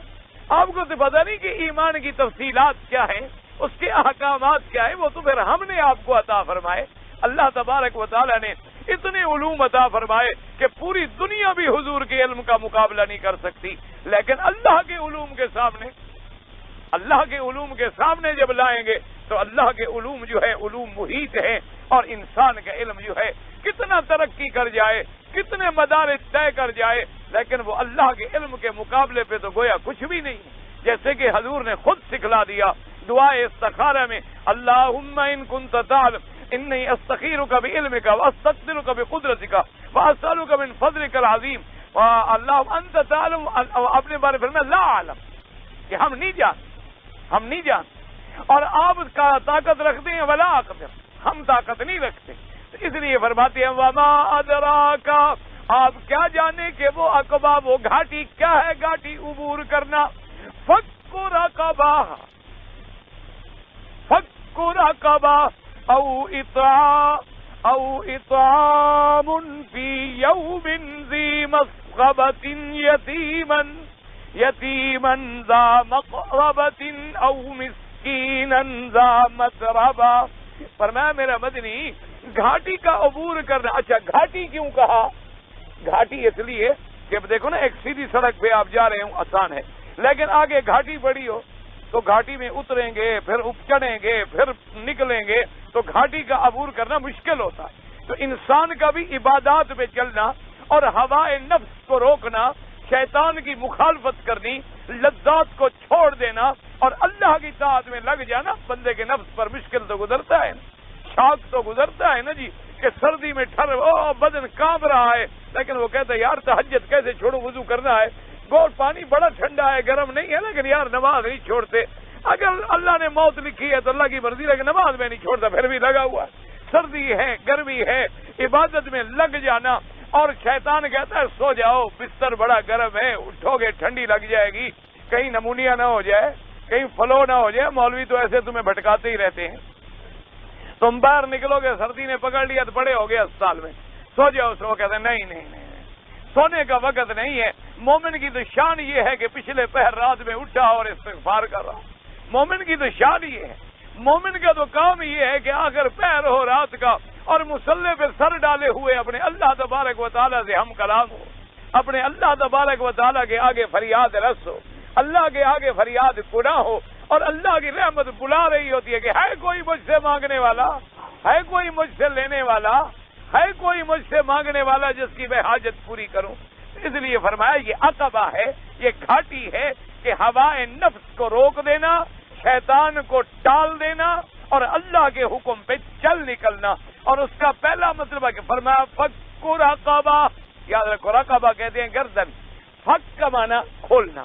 آپ کو تو پتہ نہیں کہ ایمان کی تفصیلات کیا ہیں، اس کے احکامات کیا ہیں. وہ تو پھر ہم نے آپ کو عطا فرمائے. اللہ تبارک و تعالیٰ نے اتنے علوم عطا فرمائے کہ پوری دنیا بھی حضور کے علم کا مقابلہ نہیں کر سکتی. لیکن اللہ کے علوم کے سامنے جب لائیں گے تو اللہ کے علوم جو ہے علوم محیط ہیں، اور انسان کا علم جو ہے کتنا ترقی کر جائے، کتنے مدارج طے کر جائے، لیکن وہ اللہ کے علم کے مقابلے پہ تو گویا کچھ بھی نہیں. جیسے کہ حضور نے خود سکھلا دیا دعائے استخارہ میں، اللہم ان کنت تعلم انی استخیرک بعلمک واستقدرک بقدرتک واسألک من فضلک العظیم. اللہ انت تعلم، اپنے بارے میں لا اعلم، کہ ہم نہیں جان، اور آپ کا طاقت رکھتے ہیں ولا اقدر، ہم طاقت نہیں رکھتے. اس لیے فرماتے ہیں وما ادراک، آپ کیا جانے کہ وہ عقبہ، وہ گھاٹی کیا ہے، گھاٹی عبور کرنا. فک رقبہ او اطعام فی یوم ذی مسغبۃ یتیما ذا مقربۃ او مسکینا ذا متربہ. فرمایا میرا مدنی گھاٹی کا عبور کرنا. اچھا گھاٹی کیوں کہا؟ گھاٹی اس لیے کہ اب دیکھو نا، ایک سیدھی سڑک پہ آپ جا رہے ہوں آسان ہے، لیکن آگے گھاٹی بڑی ہو تو گھاٹی میں اتریں گے، پھر چڑھیں گے، پھر نکلیں گے، تو گھاٹی کا عبور کرنا مشکل ہوتا ہے. تو انسان کا بھی عبادات پہ چلنا اور ہوائے نفس کو روکنا، شیطان کی مخالفت کرنی، لذات کو چھوڑ دینا اور اللہ کی طاعت میں لگ جانا، بندے کے نفس پر مشکل تو گزرتا ہے، شاک تو گزرتا ہے نا جی، کہ سردی میں بدن کانپ رہا ہے، لیکن وہ کہتا ہے یار تہجد کیسے چھوڑوں، وضو کرنا ہے، گور پانی بڑا ٹھنڈا ہے، گرم نہیں ہے، لیکن یار نماز نہیں چھوڑتے. اگر اللہ نے موت لکھی ہے تو اللہ کی مرضی، لیکن نماز میں نہیں چھوڑتا، پھر بھی لگا ہوا ہے. سردی ہے، گرمی ہے، عبادت میں لگ جانا. اور شیطان کہتا ہے سو جاؤ، بستر بڑا گرم ہے، اٹھو گے ٹھنڈی لگ جائے گی، کہیں نمونیا نہ ہو جائے، کہیں فلو نہ ہو جائے. مولوی تو ایسے تمہیں بھٹکاتے ہی رہتے ہیں، تم باہر نکلو گے سردی نے پکڑ لیا تو پڑے ہو گئے اسپتال میں، سو جاؤ. سو کہتے ہیں نہیں، سونے کا وقت نہیں ہے. مومن کی تو شان یہ ہے کہ پچھلے پہر رات میں اٹھا اور استغفار کر رہا. مومن کی تو شان یہ ہے، مومن کا تو کام یہ ہے کہ آخر پہر ہو رات کا اور مصلے پہ سر ڈالے ہوئے اپنے اللہ تبارک و تعالیٰ سے ہم کلام ہو، اپنے اللہ تبارک و تعالیٰ کے آگے فریاد رس ہو، اللہ کے آگے فریاد گناہ ہو، اور اللہ کی رحمت بلا رہی ہوتی ہے کہ ہے کوئی مجھ سے مانگنے والا، ہے کوئی مجھ سے لینے والا، ہے کوئی مجھ سے مانگنے والا جس کی میں حاجت پوری کروں. اس لیے فرمایا یہ عقبہ ہے، یہ گھاٹی ہے کہ ہوائے نفس کو روک دینا، شیطان کو ٹال دینا اور اللہ کے حکم پہ چل نکلنا. اور اس کا پہلا مطلب ہے کہ فرمایا فک رقبہ. یاد رکھو رقبہ کہتے ہیں گردن، فک کا معنی کھولنا.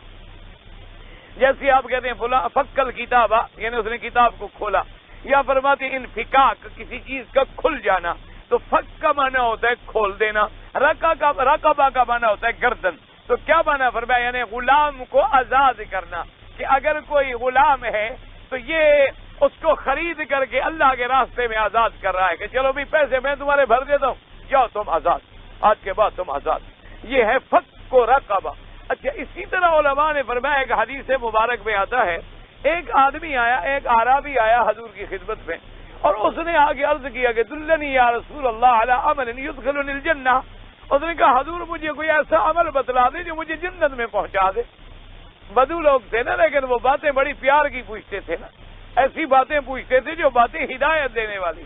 جیسے آپ کہتے ہیں فلاں فکل کتابہ، یعنی اس نے کتاب کو کھولا، یا فرماتے ہیں انفکاک، کسی چیز کا کھل جانا. تو فک کا معنی ہوتا ہے کھول دینا، رقبہ کا معنی ہوتا ہے گردن. تو کیا معنی فرمایا؟ یعنی غلام کو آزاد کرنا، کہ اگر کوئی غلام ہے تو یہ اس کو خرید کر کے اللہ کے راستے میں آزاد کر رہا ہے کہ چلو بھی پیسے میں تمہارے بھر دیتا ہوں، جاؤ تم آزاد، آج کے بعد تم آزاد. یہ ہے فک و رقبہ. اچھا اسی طرح علماء نے فرمایا، ایک حدیث مبارک میں آتا ہے، ایک آدمی آیا، ایک اعرابی آیا حضور کی خدمت میں، اور اس نے آگے عرض کیا کہ دلنی یا رسول اللہ علی عمل یدخلنی الجنہ. اس نے کہا حضور مجھے کوئی ایسا عمل بتلا دے جو مجھے جنت میں پہنچا دے. بدو لوگ تھے نا، لیکن وہ باتیں بڑی پیار کی پوچھتے تھے نا، ایسی باتیں پوچھتے تھے جو باتیں ہدایت دینے والی.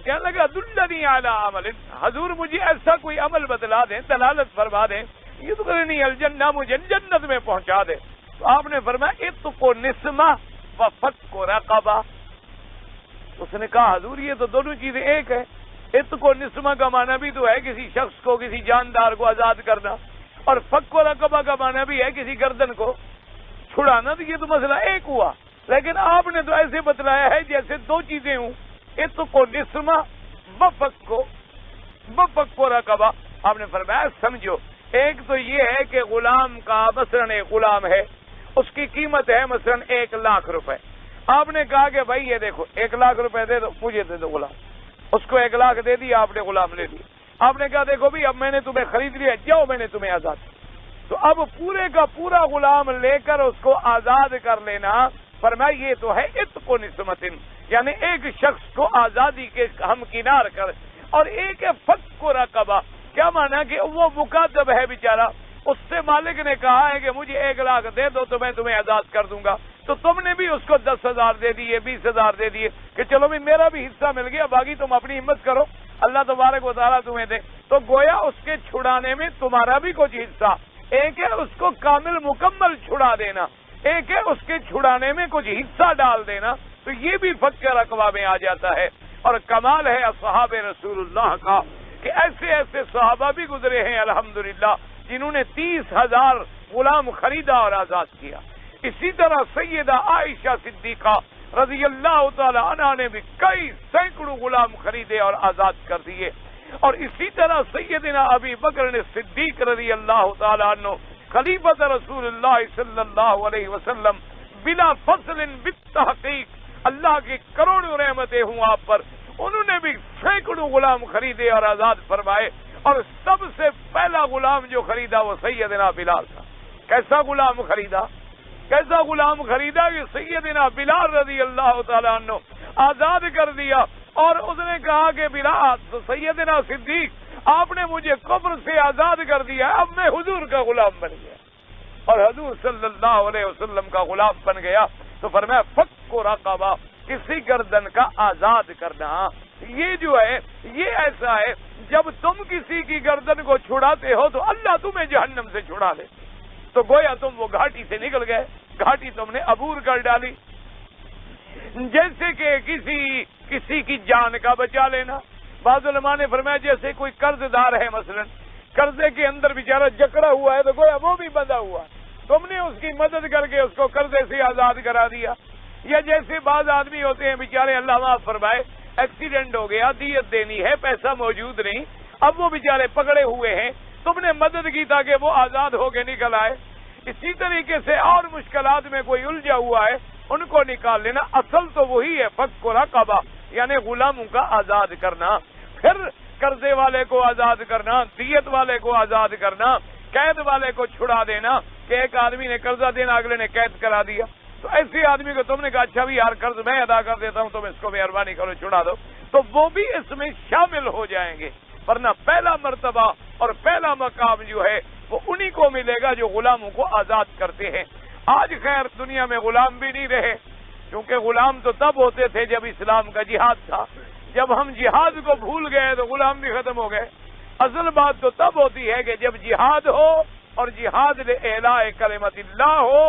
کہنے لگا دلنی علی عمل، حضور مجھے ایسا کوئی عمل بتلا دیں، دلالت فرما دیں، یدخلنی الجنہ، مجھے جنت میں پہنچا دے. تو آپ نے فرمایا اتق نسمہ و فک رقبہ. اس نے کہا حضور یہ تو دونوں چیزیں ایک ہے. اتق و نسمہ کا معنی بھی تو ہے کسی شخص کو، کسی جاندار کو آزاد کرنا، اور فک و رقبہ کا معنی بھی ہے کسی گردن کو چھڑانا. تو یہ تو مسئلہ ایک ہوا، لیکن آپ نے تو ایسے بتلایا ہے جیسے دو چیزیں ہوں، اتق و نسمہ و فک بفکو رقبہ. آپ نے فرمایا سمجھو، ایک تو یہ ہے کہ غلام کا مثلاً ایک غلام ہے، اس کی قیمت ہے مثلاً 1,00,000 روپے. آپ نے کہا کہ بھائی یہ دیکھو 1,00,000 روپے دے دو، مجھے دے دو غلام. اس کو 1,00,000 دے دیا، آپ نے غلام لے لیا. آپ نے کہا دیکھو بھی اب میں نے تمہیں خرید لیا، جاؤ میں نے تمہیں آزاد کیا. تو اب پورے کا پورا غلام لے کر اس کو آزاد کر لینا، فرمایا یہ تو ہے عتق نسمت، یعنی ایک شخص کو آزادی کے ہم کنار کر. اور ایک ہے فک رقبہ. کیا مانا کہ وہ مکاتب ہے بیچارہ، اس سے مالک نے کہا ہے کہ مجھے 1,00,000 دے دو تو میں تمہیں آزاد کر دوں گا. تو تم نے بھی اس کو 10,000 دے دیے، 20,000 دے دیے کہ چلو بھی میرا بھی حصہ مل گیا، باقی تم اپنی ہمت کرو، اللہ تبارک و تعالیٰ تمہیں دے. تو گویا اس کے چھڑانے میں تمہارا بھی کچھ حصہ. ایک ہے اس کو کامل مکمل چھڑا دینا، ایک ہے اس کے چھڑانے میں کچھ حصہ ڈال دینا. تو یہ بھی فک رقبہ میں آ جاتا ہے. اور کمال ہے اصحاب رسول اللہ کا کہ ایسے ایسے صحابہ بھی گزرے ہیں الحمدللہ جنہوں نے 30,000 غلام خریدا اور آزاد کیا. اسی طرح سیدہ عائشہ صدیقہ رضی اللہ تعالی عنہا نے بھی کئی سینکڑوں غلام خریدے اور آزاد کر دیے. اور اسی طرح سیدنا ابی بکر نے صدیق رضی اللہ تعالی عنہ خلیفۃ رسول اللہ صلی اللہ علیہ وسلم بلا فصل بالتحقیق، اللہ کی کروڑوں رحمتیں ہوں آپ پر، انہوں نے بھی سینکڑوں غلام خریدے اور آزاد فرمائے. اور سب سے پہلا غلام جو خریدا وہ سیدنا بلال تھا. کیسا غلام خریدا؟ کیسا غلام خریدا کہ سیدنا بلال رضی اللہ تعالیٰ عنہ آزاد کر دیا. اور اس نے کہا کہ بلال، تو سیدنا صدیق آپ نے مجھے کفر سے آزاد کر دیا، اب میں حضور کا غلام بن گیا اور حضور صلی اللہ علیہ وسلم کا غلام بن گیا. تو فرمایا فک رقبہ، کسی گردن کا آزاد کرنا. یہ جو ہے یہ ایسا ہے جب تم کسی کی گردن کو چھڑاتے ہو تو اللہ تمہیں جہنم سے چھڑا لے. تو گویا تم وہ گھاٹی سے نکل گئے، گھاٹی تم نے عبور کر ڈالی. جیسے کہ کسی کی جان کا بچا لینا. بعض علماء نے فرمایا جیسے کوئی قرض دار ہے، مثلا قرضے کے اندر بیچارہ جکڑا ہوا ہے تو گویا وہ بھی بندھا ہوا ہے، تم نے اس کی مدد کر کے اس کو قرضے سے آزاد کرا دیا. یا جیسے بعض آدمی ہوتے ہیں بیچارے، اللہ معاف فرمائے، ایکسیڈنٹ ہو گیا، دیت دینی ہے، پیسہ موجود نہیں، اب وہ بیچارے پکڑے ہوئے ہیں، تم نے مدد کی تاکہ وہ آزاد ہو کے نکل آئے. اسی طریقے سے اور مشکلات میں کوئی الجھا ہوا ہے، ان کو نکال لینا. اصل تو وہی ہے فک رقبہ، یعنی غلاموں کا آزاد کرنا. پھر قرضے والے کو آزاد کرنا، دیت والے کو آزاد کرنا، قید والے کو چھڑا دینا کہ ایک آدمی نے قرضہ دینا، اگلے نے قید کرا دیا، تو ایسے آدمی کو تم نے کہا اچھا بھی یار قرض میں ادا کر دیتا ہوں، تم اس کو مہربانی کرو چھڑا دو، تو وہ بھی اس میں شامل ہو جائیں گے. ورنہ پہلا مرتبہ اور پہلا مقام جو ہے وہ انہی کو ملے گا جو غلاموں کو آزاد کرتے ہیں. آج خیر دنیا میں غلام بھی نہیں رہے، کیونکہ غلام تو تب ہوتے تھے جب اسلام کا جہاد تھا. جب ہم جہاد کو بھول گئے تو غلام بھی ختم ہو گئے. اصل بات تو تب ہوتی ہے کہ جب جہاد ہو اور جہاد اعلاء کلمت اللہ ہو،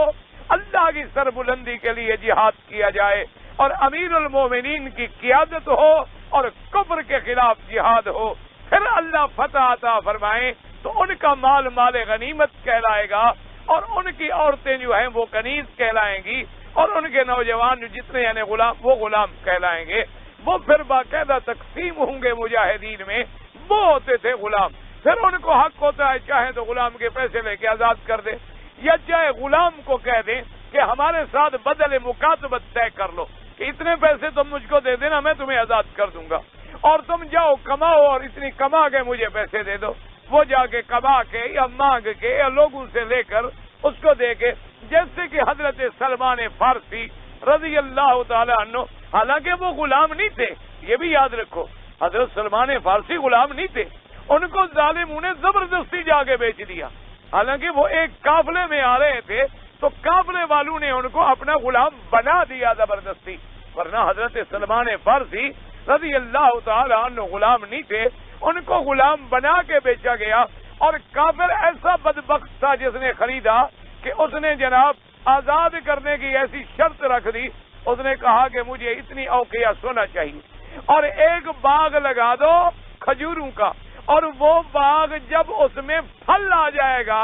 اللہ کی سربلندی کے لیے جہاد کیا جائے اور امیر المومنین کی قیادت ہو اور کفر کے خلاف جہاد ہو، پھر اللہ فتح عطا فرمائے تو ان کا مال مال غنیمت کہلائے گا اور ان کی عورتیں جو ہیں وہ کنیز کہلائیں گی اور ان کے نوجوان جتنے یعنی غلام وہ غلام کہلائیں گے. وہ پھر باقاعدہ تقسیم ہوں گے مجاہدین میں، وہ ہوتے تھے غلام. پھر ان کو حق ہوتا ہے چاہے تو غلام کے پیسے لے کے آزاد کر دے، یا چاہے غلام کو کہہ دیں کہ ہمارے ساتھ بدل مکاتبت طے کر لو کہ اتنے پیسے تم مجھ کو دے دینا، میں تمہیں آزاد کر دوں گا، اور تم جاؤ کماؤ اور اتنی کما کے مجھے پیسے دے دو. وہ جا کے کما کے یا مانگ کے یا لوگوں سے لے کر اس کو دے کے، جیسے کہ حضرت سلمان فارسی رضی اللہ تعالی عنہ، حالانکہ وہ غلام نہیں تھے، یہ بھی یاد رکھو، حضرت سلمان فارسی غلام نہیں تھے، ان کو ظالموں نے زبردستی جا کے بیچ دیا. حالانکہ وہ ایک قافلے میں آ رہے تھے تو قافلے والوں نے ان کو اپنا غلام بنا دیا زبردستی. ورنہ حضرت سلمان فارسی رضی اللہ تعالی عنہ غلام نہیں تھے، ان کو غلام بنا کے بیچا گیا. اور کافر ایسا بدبخت تھا جس نے خریدا کہ اس نے جناب آزاد کرنے کی ایسی شرط رکھ دی، اس نے کہا کہ مجھے اتنی اوقیہ سونا چاہیے اور ایک باغ لگا دو کھجوروں کا، اور وہ باغ جب اس میں پھل آ جائے گا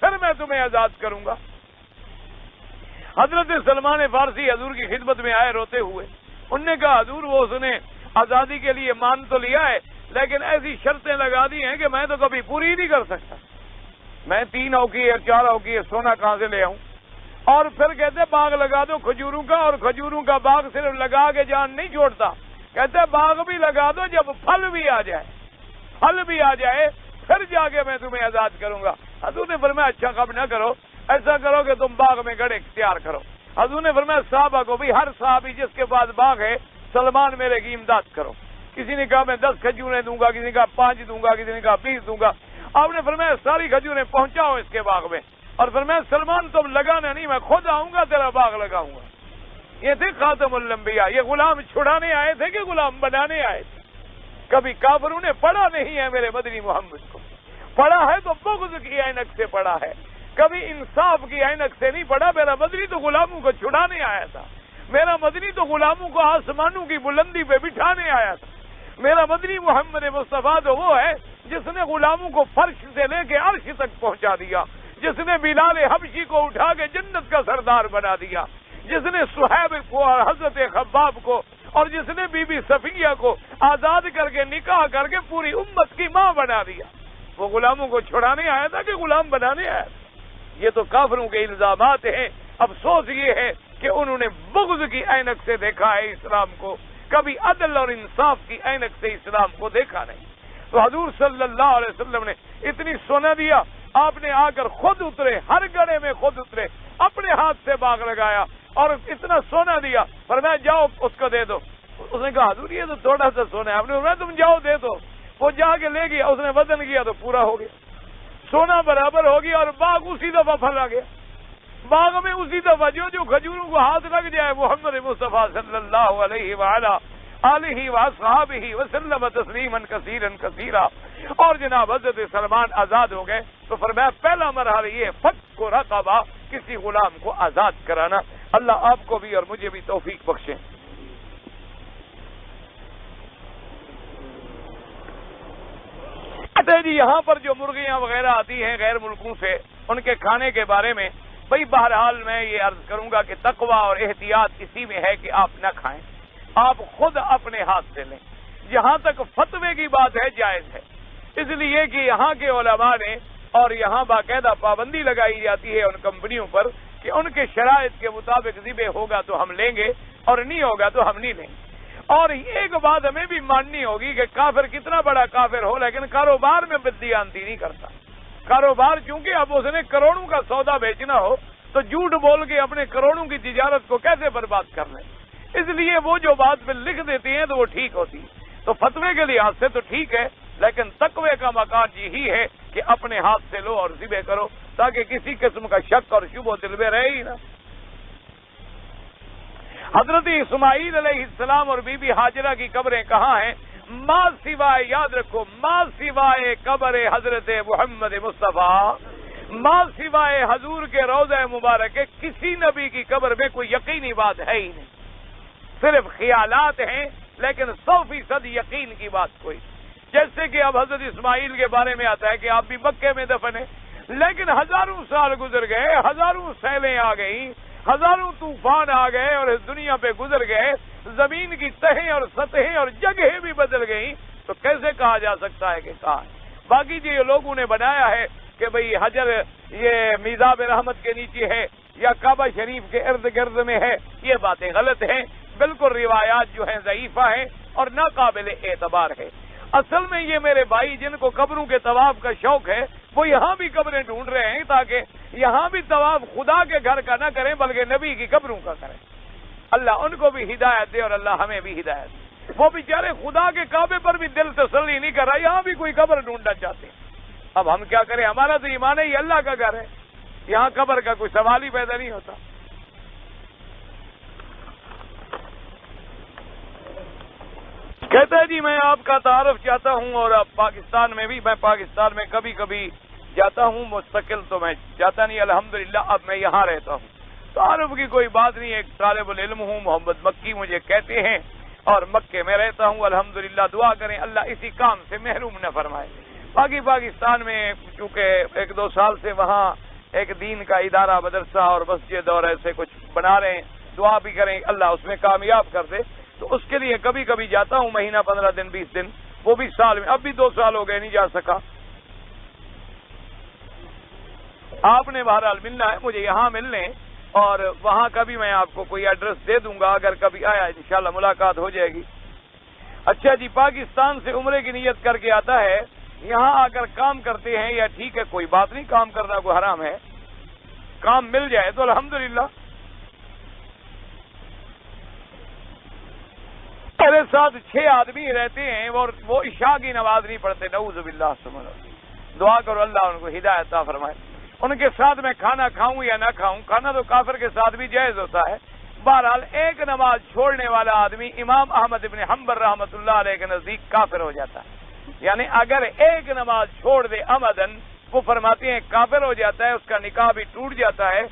پھر میں تمہیں آزاد کروں گا. حضرت سلمان فارسی حضور کی خدمت میں آئے روتے ہوئے، انہوں نے کہا حضور وہ اس نے آزادی کے لیے مان تو لیا ہے لیکن ایسی شرطیں لگا دی ہیں کہ میں تو کبھی پوری ہی نہیں کر سکتا. میں 3 اوقی یا 4 اوقی سونا کہاں سے لے آؤں؟ اور پھر کہتے باغ لگا دو کھجوروں کا، اور کھجوروں کا باغ صرف لگا کے جان نہیں چھوڑتا، کہتے باغ بھی لگا دو، جب پھل بھی آ جائے پھر جا کے میں تمہیں آزاد کروں گا. حضور نے فرمایا اچھا کب نہ کرو، ایسا کرو کہ تم باغ میں گڑھے اختیار کرو. حضور نے فرمایا صحابہ کو بھی، ہر صحابی جس کے پاس باغ ہے سلمان میرے کی امداد کرو. کسی نے کہا میں 10 کھجوریں دوں گا، کسی نے کہا 5 دوں گا، کسی نے کہا 20 دوں گا. آپ نے فرمایا ساری کھجوریں پہنچاؤ اس کے باغ میں، اور فرمایا سلمان تم لگانا نہیں، میں خود آؤں گا تیرا باغ لگاؤں گا. یہ تھے خاتم الانبیاء. یہ غلام چھڑانے آئے تھے کہ غلام بنانے آئے تھے؟ کبھی کافروں نے پڑھا نہیں ہے میرے مدنی محمد کو، پڑھا ہے تو بغض کی عینک سے پڑھا ہے، کبھی انصاف کی عینک سے نہیں پڑھا. میرا مدنی تو غلاموں کو چھڑانے آیا تھا، میرا مدنی تو غلاموں کو آسمانوں کی بلندی پہ بٹھانے آیا تھا. میرا مدنی محمد مصطفیٰ تو وہ ہے جس نے غلاموں کو فرش سے لے کے عرش تک پہنچا دیا، جس نے بلال حبشی کو اٹھا کے جنت کا سردار بنا دیا، جس نے صہیب کو اور حضرت خباب کو اور جس نے بی بی صفیہ کو آزاد کر کے نکاح کر کے پوری امت کی ماں بنا دیا. وہ غلاموں کو چھڑانے آیا تھا کہ غلام بنانے آیا تھا؟ یہ تو کافروں کے الزامات ہیں. افسوس یہ ہے کہ انہوں نے بغض کی عینک سے دیکھا ہے اسلام کو، کبھی عدل اور انصاف کی عینک سے اسلام کو دیکھا نہیں. تو حضور صلی اللہ علیہ وسلم نے اتنی سونا دیا، آپ نے آ کر خود اترے، ہر گڑھے میں خود اترے، اپنے ہاتھ سے باغ لگایا اور اتنا سونا دیا. فرمایا جاؤ اس کو دے دو. اس نے کہا حضور یہ تو تھوڑا سا سونا ہے. آپ نے فرمایا تم جاؤ دے دو. وہ جا کے لے گیا، اس نے وزن کیا تو پورا ہو گیا، سونا برابر ہو گیا، اور باغ اسی دفعہ پھلا گیا. باغ میں اسی دفعہ جو کھجوروں کو ہاتھ لگ جائے محمد مصطفیٰ صلی اللہ علیہ وآلہ آلہ وصحبہ وسلم تسلیما کثیرا کثیرا. اور جناب حضرت سلمان آزاد ہو گئے. تو فرمایا پہلا مرحلہ یہ فک رقبہ، کسی غلام کو آزاد کرانا. اللہ آپ کو بھی اور مجھے بھی توفیق بخشے. جی یہاں پر جو مرغیاں وغیرہ آتی ہیں غیر ملکوں سے، ان کے کھانے کے بارے میں بھائی بہرحال میں یہ عرض کروں گا کہ تقوی اور احتیاط اسی میں ہے کہ آپ نہ کھائیں، آپ خود اپنے ہاتھ سے لیں. جہاں تک فتوے کی بات ہے جائز ہے، اس لیے کہ یہاں کے علماء نے اور یہاں باقاعدہ پابندی لگائی جاتی ہے ان کمپنیوں پر کہ ان کے شرائط کے مطابق ذبح ہوگا تو ہم لیں گے اور نہیں ہوگا تو ہم نہیں لیں گے. اور ایک بات ہمیں بھی ماننی ہوگی کہ کافر کتنا بڑا کافر ہو لیکن کاروبار میں بددیانتی نہیں کرتا. کاروبار چونکہ اب اس نے کروڑوں کا سودا بیچنا ہو تو جھوٹ بول کے اپنے کروڑوں کی تجارت کو کیسے برباد کر لیں. اس لیے وہ جو بات پہ لکھ دیتے ہیں تو وہ ٹھیک ہوتی ہے. تو فتوے کے لحاظ سے تو ٹھیک ہے، لیکن تقوی کا مقام یہی ہے کہ اپنے ہاتھ سے لو اور ذبح کرو تاکہ کسی قسم کا شک اور شبہ دل میں رہے ہی نہ. حضرت اسماعیل علیہ السلام اور بی بی ہاجرہ کی قبریں کہاں ہیں؟ ماں سوائے، یاد رکھو، ماں سوائے قبر حضرت محمد مصطفیٰ، ماں سوائے حضور کے روضہ مبارک کسی نبی کی قبر میں کوئی یقینی بات ہے ہی نہیں. صرف خیالات ہیں لیکن 100% یقین کی بات کوئی. جیسے کہ اب حضرت اسماعیل کے بارے میں آتا ہے کہ آپ بھی مکے میں دفن ہیں، لیکن ہزاروں سال گزر گئے، ہزاروں سیلیں آ گئیں، ہزاروں طوفان آ گئے اور اس دنیا پہ گزر گئے، زمین کی تہیں اور سطحیں اور جگہیں بھی بدل گئیں، تو کیسے کہا جا سکتا ہے کہ کہاں ہے؟ باقی جو لوگوں نے بنایا ہے کہ بھئی حجر یہ میزاب رحمت کے نیچے ہے یا کعبہ شریف کے ارد گرد میں ہے، یہ باتیں غلط ہیں. بالکل روایات جو ہیں ضعیفہ ہیں اور ناقابل اعتبار ہے. اصل میں یہ میرے بھائی جن کو قبروں کے طواف کا شوق ہے وہ یہاں بھی قبریں ڈھونڈ رہے ہیں تاکہ یہاں بھی طواف خدا کے گھر کا نہ کریں بلکہ نبی کی قبروں کا کریں. اللہ ان کو بھی ہدایت دے اور اللہ ہمیں بھی ہدایت دے. وہ بیچارے خدا کے کعبے پر بھی دل تسلی نہیں کر رہا، یہاں بھی کوئی قبر ڈھونڈنا چاہتے ہیں. اب ہم کیا کریں؟ ہمارا تو ایمان ہی اللہ کا گھر ہے، یہاں قبر کا کوئی سوال ہی پیدا نہیں ہوتا. کہتا ہے جی میں آپ کا تعارف چاہتا ہوں، اور اب پاکستان میں بھی، میں پاکستان میں کبھی کبھی جاتا ہوں، مستقل تو میں جاتا نہیں الحمدللہ، اب میں یہاں رہتا ہوں. تعارف کی کوئی بات نہیں، ایک طالب العلم ہوں، محمد مکی مجھے کہتے ہیں اور مکے میں رہتا ہوں الحمدللہ. دعا کریں اللہ اسی کام سے محروم نہ فرمائے. باقی پاکستان میں چونکہ 1-2 سال سے وہاں ایک دین کا ادارہ مدرسہ اور مسجد اور ایسے کچھ بنا رہے ہیں، دعا بھی کریں اللہ اس میں کامیاب کر دے. تو اس کے لیے کبھی کبھی جاتا ہوں، مہینہ 15 دن 20 دن وہ بھی سال میں، اب بھی 2 سال ہو گئے نہیں جا سکا. آپ نے بہرحال ملنا ہے مجھے یہاں ملنے، اور وہاں کا بھی میں آپ کو کوئی ایڈریس دے دوں گا، اگر کبھی آیا انشاءاللہ ملاقات ہو جائے گی. اچھا جی، پاکستان سے عمرے کی نیت کر کے آتا ہے، یہاں آ کر کام کرتے ہیں یا ٹھیک ہے کوئی بات نہیں، کام کرنا کوئی حرام ہے، کام مل جائے تو الحمدللہ. میرے ساتھ 6 آدمی رہتے ہیں اور وہ عشاء کی نماز نہیں پڑھتے، نعوذ باللہ سبحان اللہ. دعا کرو اللہ ان کو ہدایت عطا فرمائے. ان کے ساتھ میں کھانا کھاؤں یا نہ کھاؤں، کھانا تو کافر کے ساتھ بھی جائز ہوتا ہے. بہرحال ایک نماز چھوڑنے والا آدمی امام احمد ابن حنبل رحمۃ اللہ علیہ کے نزدیک کافر ہو جاتا ہے. یعنی اگر ایک نماز چھوڑ دے عمدن، وہ فرماتے ہیں کافر ہو جاتا ہے، اس کا نکاح بھی ٹوٹ جاتا ہے،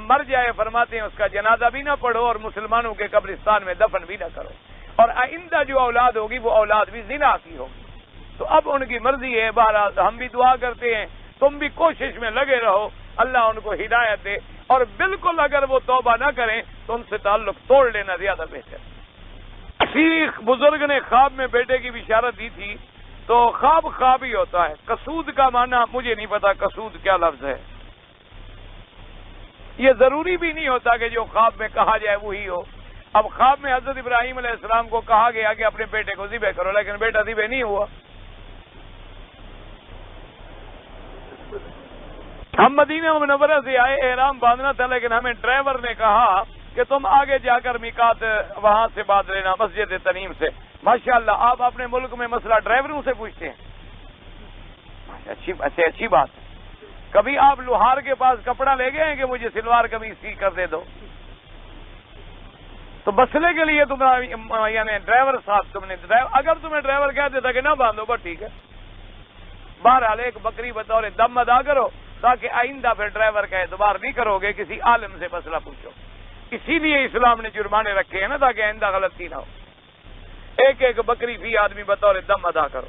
مر جائے فرماتے ہیں اس کا جنازہ بھی نہ پڑھو اور مسلمانوں کے قبرستان میں دفن بھی نہ کرو، اور آئندہ جو اولاد ہوگی وہ اولاد بھی زنا کی ہوگی. تو اب ان کی مرضی ہے. بہرحال ہم بھی دعا کرتے ہیں، تم بھی کوشش میں لگے رہو، اللہ ان کو ہدایت دے، اور بالکل اگر وہ توبہ نہ کریں تو ان سے تعلق توڑ لینا زیادہ بہتر. کسی بزرگ نے خواب میں بیٹے کی بشارت دی تھی، تو خواب ہی ہوتا ہے. قصود کا معنی مجھے نہیں پتا قصود کیا لفظ ہے. یہ ضروری بھی نہیں ہوتا کہ جو خواب میں کہا جائے وہی ہو. اب خواب میں حضرت ابراہیم علیہ السلام کو کہا گیا کہ اپنے بیٹے کو ذبح کرو، لیکن بیٹا ذبح نہیں ہوا. ہم مدینہ منورہ سے آئے، احرام باندھنا تھا، لیکن ہمیں ڈرائیور نے کہا کہ تم آگے جا کر میقات وہاں سے باندھ لینا، مسجد تنیم سے. ماشاءاللہ، آپ اپنے ملک میں مسئلہ ڈرائیوروں سے پوچھتے ہیں، اچھی بات. کبھی آپ لوہار کے پاس کپڑا لے گئے ہیں کہ مجھے سلوار کبھی سی کر دے دو؟ تو مسئلے کے لیے تمہارا یعنی ڈرائیور صاحب، تم نے اگر تمہیں ڈرائیور کہہ دیتا کہ نہ باندھو بس ٹھیک ہے. بہرحال ایک بکری بطور دم ادا کرو تاکہ آئندہ پھر ڈرائیور کا اعتبار نہیں کرو گے، کسی عالم سے مسئلہ پوچھو. اسی لیے اسلام نے جرمانے رکھے ہیں نا، تاکہ آئندہ غلطی نہ ہو. ایک بکری بھی آدمی بطور دم ادا کرو.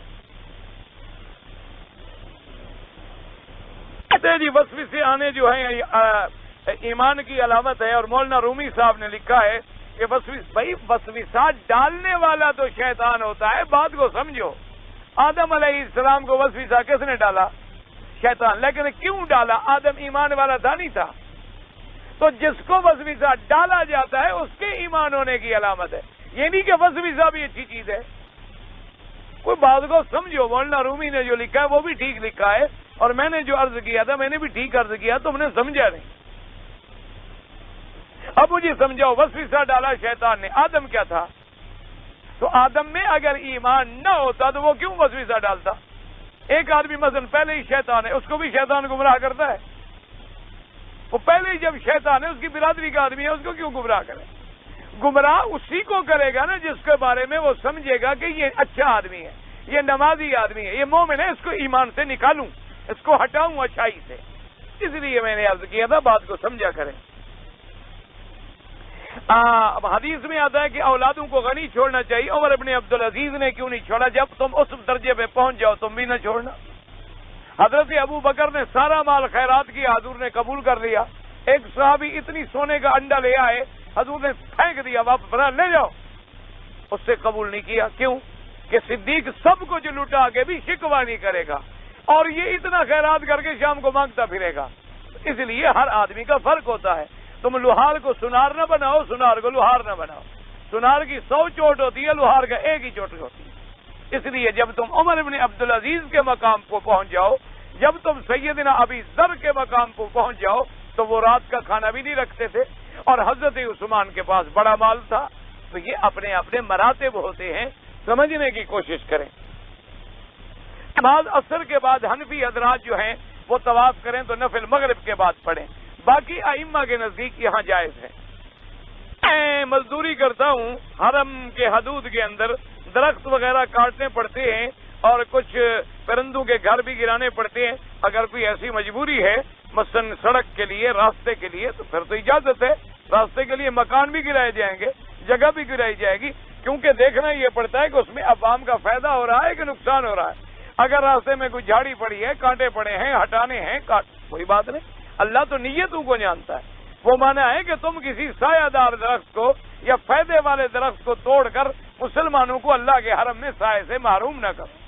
جی وسوسے آنے جو ہیں ایمان کی علامت ہے، اور مولانا رومی صاحب نے لکھا ہے کہ وسوسہ ڈالنے والا تو شیطان ہوتا ہے. بات کو سمجھو، آدم علیہ السلام کو وسوسہ کس نے ڈالا؟ شیطان. لیکن کیوں ڈالا؟ آدم ایمان والا تھا نہیں تھا. تو جس کو وسوسہ ڈالا جاتا ہے اس کے ایمان ہونے کی علامت ہے. یہ نہیں کہ وسوسہ بھی اچھی چیز ہے. کوئی بات کو سمجھو، مولانا رومی نے جو لکھا ہے وہ بھی ٹھیک لکھا ہے، اور میں نے جو عرض کیا تھا میں نے بھی ٹھیک عرض کیا، تم نے سمجھا نہیں. اب مجھے سمجھاؤ، وسوسہ ڈالا شیطان نے، آدم کیا تھا؟ تو آدم میں اگر ایمان نہ ہوتا تو وہ کیوں وسوسہ ڈالتا؟ ایک آدمی مثلا پہلے ہی شیطان ہے، اس کو بھی شیطان گمراہ کرتا ہے. وہ پہلے ہی جب شیطان ہے، اس کی برادری کا آدمی ہے، اس کو کیوں گمراہ کرے؟ گمراہ اسی کو کرے گا نا جس کے بارے میں وہ سمجھے گا کہ یہ اچھا آدمی ہے، یہ نمازی آدمی ہے، یہ مومن ہے، اس کو ایمان سے نکالوں، اس کو ہٹاؤں اچھائی سے. اس لیے میں نے عرض کیا تھا، بات کو سمجھا کریں. اب حدیث میں آتا ہے کہ اولادوں کو غنی چھوڑنا چاہیے. عمر ابن عبدالعزیز نے کیوں نہیں چھوڑا؟ جب تم اس درجے پہ پہنچ جاؤ تم بھی نہ چھوڑنا. حضرت ابو بکر نے سارا مال خیرات کیا، حضور نے قبول کر لیا. ایک صحابی اتنی سونے کا انڈا لے آئے، حضور نے پھینک دیا، واپس لے جاؤ. اس سے قبول نہیں کیا. کیوں؟ کہ صدیق سب کو جو لٹا کے بھی شکوہ نہیں کرے گا، اور یہ اتنا خیرات کر کے شام کو مانگتا پھرے گا. اس لیے ہر آدمی کا فرق ہوتا ہے. تم لوہار کو سنار نہ بناؤ، سنار کو لوہار نہ بناؤ. سنار کی 100 چوٹ ہوتی ہے، لوہار کا ایک ہی چوٹ ہوتی ہے. اس لیے جب تم عمر ابن عبدالعزیز کے مقام کو پہنچ جاؤ، جب تم سیدنا ابی ذر کے مقام کو پہنچ جاؤ، تو وہ رات کا کھانا بھی نہیں رکھتے تھے، اور حضرت عثمان کے پاس بڑا مال تھا. تو یہ اپنے اپنے مراتب ہوتے ہیں، سمجھنے کی کوشش کریں. نماز عصر کے بعد حنفی حضرات جو ہیں وہ طواف کریں تو نفل مغرب کے بعد پڑھیں. باقی ائمہ کے نزدیک یہاں جائز ہے. میں مزدوری کرتا ہوں، حرم کے حدود کے اندر درخت وغیرہ کاٹنے پڑتے ہیں، اور کچھ پرندوں کے گھر بھی گرانے پڑتے ہیں. اگر کوئی ایسی مجبوری ہے مثلا سڑک کے لیے، راستے کے لیے، تو پھر تو اجازت ہے. راستے کے لیے مکان بھی گرائے جائیں گے، جگہ بھی گرائی جائے گی، کیونکہ دیکھنا یہ پڑتا ہے کہ اس میں عوام کا فائدہ ہو رہا ہے کہ نقصان ہو رہا ہے. اگر راستے میں کوئی جھاڑی پڑی ہے، کانٹے پڑے ہیں، ہٹانے ہیں، کوئی بات نہیں. اللہ تو نیتوں کو جانتا ہے. وہ مانا ہے کہ تم کسی سایہ دار درخت کو یا فائدے والے درخت کو توڑ کر مسلمانوں کو اللہ کے حرم میں سائے سے محروم نہ کرو.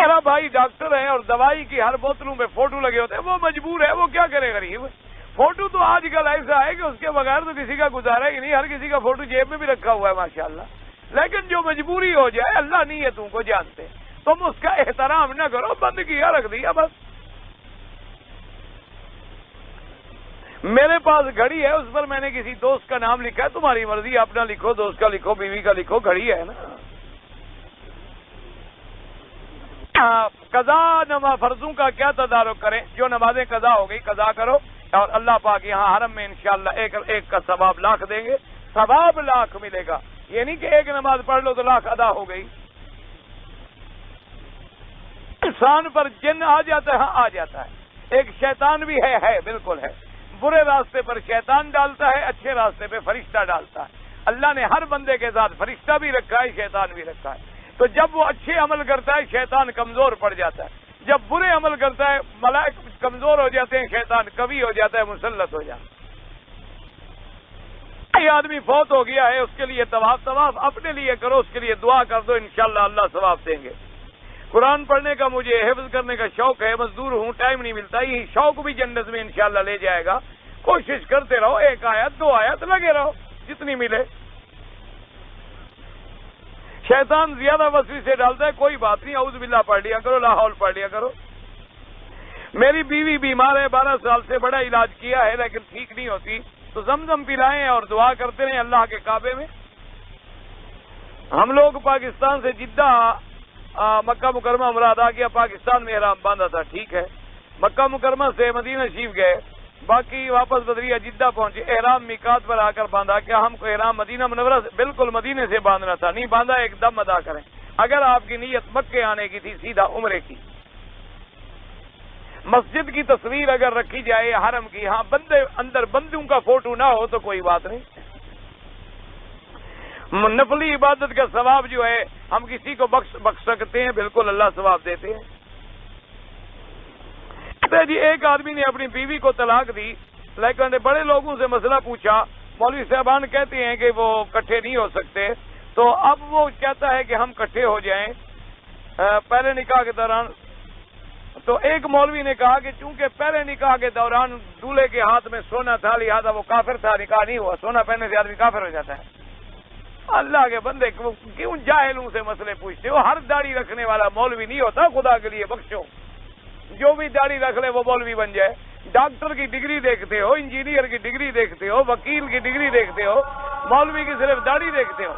میرا بھائی ڈاکٹر ہے اور دوائی کی ہر بوتلوں میں فوٹو لگے ہوتے ہیں، وہ مجبور ہے، وہ کیا کرے غریب؟ فوٹو تو آج کل ایسا ہے کہ اس کے بغیر تو کسی کا گزارا ہی نہیں، ہر کسی کا فوٹو جیب میں بھی رکھا ہوا ہے ماشاءاللہ۔ لیکن جو مجبوری ہو جائے، اللہ نیتوں کو جانتے، تم اس کا احترام نہ کرو، بند کیا، رکھ دیا بس۔ میرے پاس گھڑی ہے، اس پر میں نے کسی دوست کا نام لکھا ہے، تمہاری مرضی، اپنا لکھو، دوست کا لکھو، بیوی کا لکھو، گھڑی ہے نا۔ قضا نماز فرضوں کا کیا تدارک کریں؟ جو نمازیں قضا ہو گئی قضا کرو، اور اللہ پاک یہاں حرم میں انشاءاللہ ایک کا ثواب لاکھ دیں گے، ثواب لاکھ ملے گا، یہ نہیں کہ ایک نماز پڑھ لو تو لاکھ ادا ہو گئی۔ انسان پر جن آ جاتا ہے، ہاں آ جاتا ہے، ایک شیطان بھی ہے، بالکل ہے، برے راستے پر شیطان ڈالتا ہے، اچھے راستے پہ فرشتہ ڈالتا ہے۔ اللہ نے ہر بندے کے ساتھ فرشتہ بھی رکھا ہے، شیطان بھی رکھا ہے، تو جب وہ اچھے عمل کرتا ہے شیطان کمزور پڑ جاتا ہے، جب برے عمل کرتا ہے ملائکہ کمزور ہو جاتے ہیں، شیطان قوی ہو جاتا ہے، مسلط ہو جاتا ہے۔ یہ آدمی فوت ہو گیا ہے، اس کے لیے طواف اپنے لیے کرو، اس کے لیے دعا کر دو، انشاءاللہ اللہ ثواب دیں گے۔ قرآن پڑھنے کا مجھے حفظ کرنے کا شوق ہے، مزدور ہوں، ٹائم نہیں ملتا، یہ شوق بھی جنت میں انشاءاللہ لے جائے گا۔ کوشش کرتے رہو، ایک آیت دو آیت لگے رہو، جتنی ملے۔ شیطان زیادہ وسوسے سے ڈالتا ہے، کوئی بات نہیں، اعوذ باللہ پڑھ لیا کرو، لا حول پڑھ لیا کرو۔ میری بیوی بیمار ہے، 12 سال سے بڑا علاج کیا ہے لیکن ٹھیک نہیں ہوتی، تو زمزم پلائیں اور دعا کرتے رہیں اللہ کے کعبے میں۔ ہم لوگ پاکستان سے جدہ مکہ مکرمہ مراد آ گیا، پاکستان میں احرام باندھا تھا، ٹھیک ہے، مکہ مکرمہ سے مدینہ شریف گئے، باقی واپس بدریہ جدہ پہنچے، احرام میقات پر آ کر باندھا۔ کیا ہم کو احرام مدینہ منورہ سے؟ بالکل مدینے سے باندھنا تھا، نہیں باندھا، ایک دم ادا کریں۔ اگر آپ کی نیت مکے آنے کی تھی، سیدھا عمرے کی۔ مسجد کی تصویر اگر رکھی جائے حرم کی، ہاں بندے اندر بندوں کا فوٹو نہ ہو تو کوئی بات نہیں۔ نفلی عبادت کا ثواب جو ہے ہم کسی کو بخش سکتے ہیں، بالکل اللہ ثواب دیتے ہیں۔ جی ایک آدمی نے اپنی بیوی کو طلاق دی، لیکن بڑے لوگوں سے مسئلہ پوچھا، مولوی صاحبان کہتے ہیں کہ وہ کٹھے نہیں ہو سکتے، تو اب وہ چاہتا ہے کہ ہم کٹھے ہو جائیں پہلے نکاح کے دوران۔ تو ایک مولوی نے کہا کہ چونکہ پہلے نکاح کے دوران دولہے کے ہاتھ میں سونا تھا، لہذا وہ کافر تھا، نکاح نہیں ہوا، سونا پہننے سے آدمی کافر ہو جاتا ہے۔ اللہ کے بندے کیوں جاہلوں سے مسئلے پوچھتے ہو؟ ہر داڑھی رکھنے والا مولوی نہیں ہوتا، خدا کے لیے بخشو، جو بھی داڑھی رکھ لے وہ مولوی بن جائے۔ ڈاکٹر کی ڈگری دیکھتے ہو، انجینئر کی ڈگری دیکھتے ہو، وکیل کی ڈگری دیکھتے ہو، مولوی کی صرف داڑھی دیکھتے ہو۔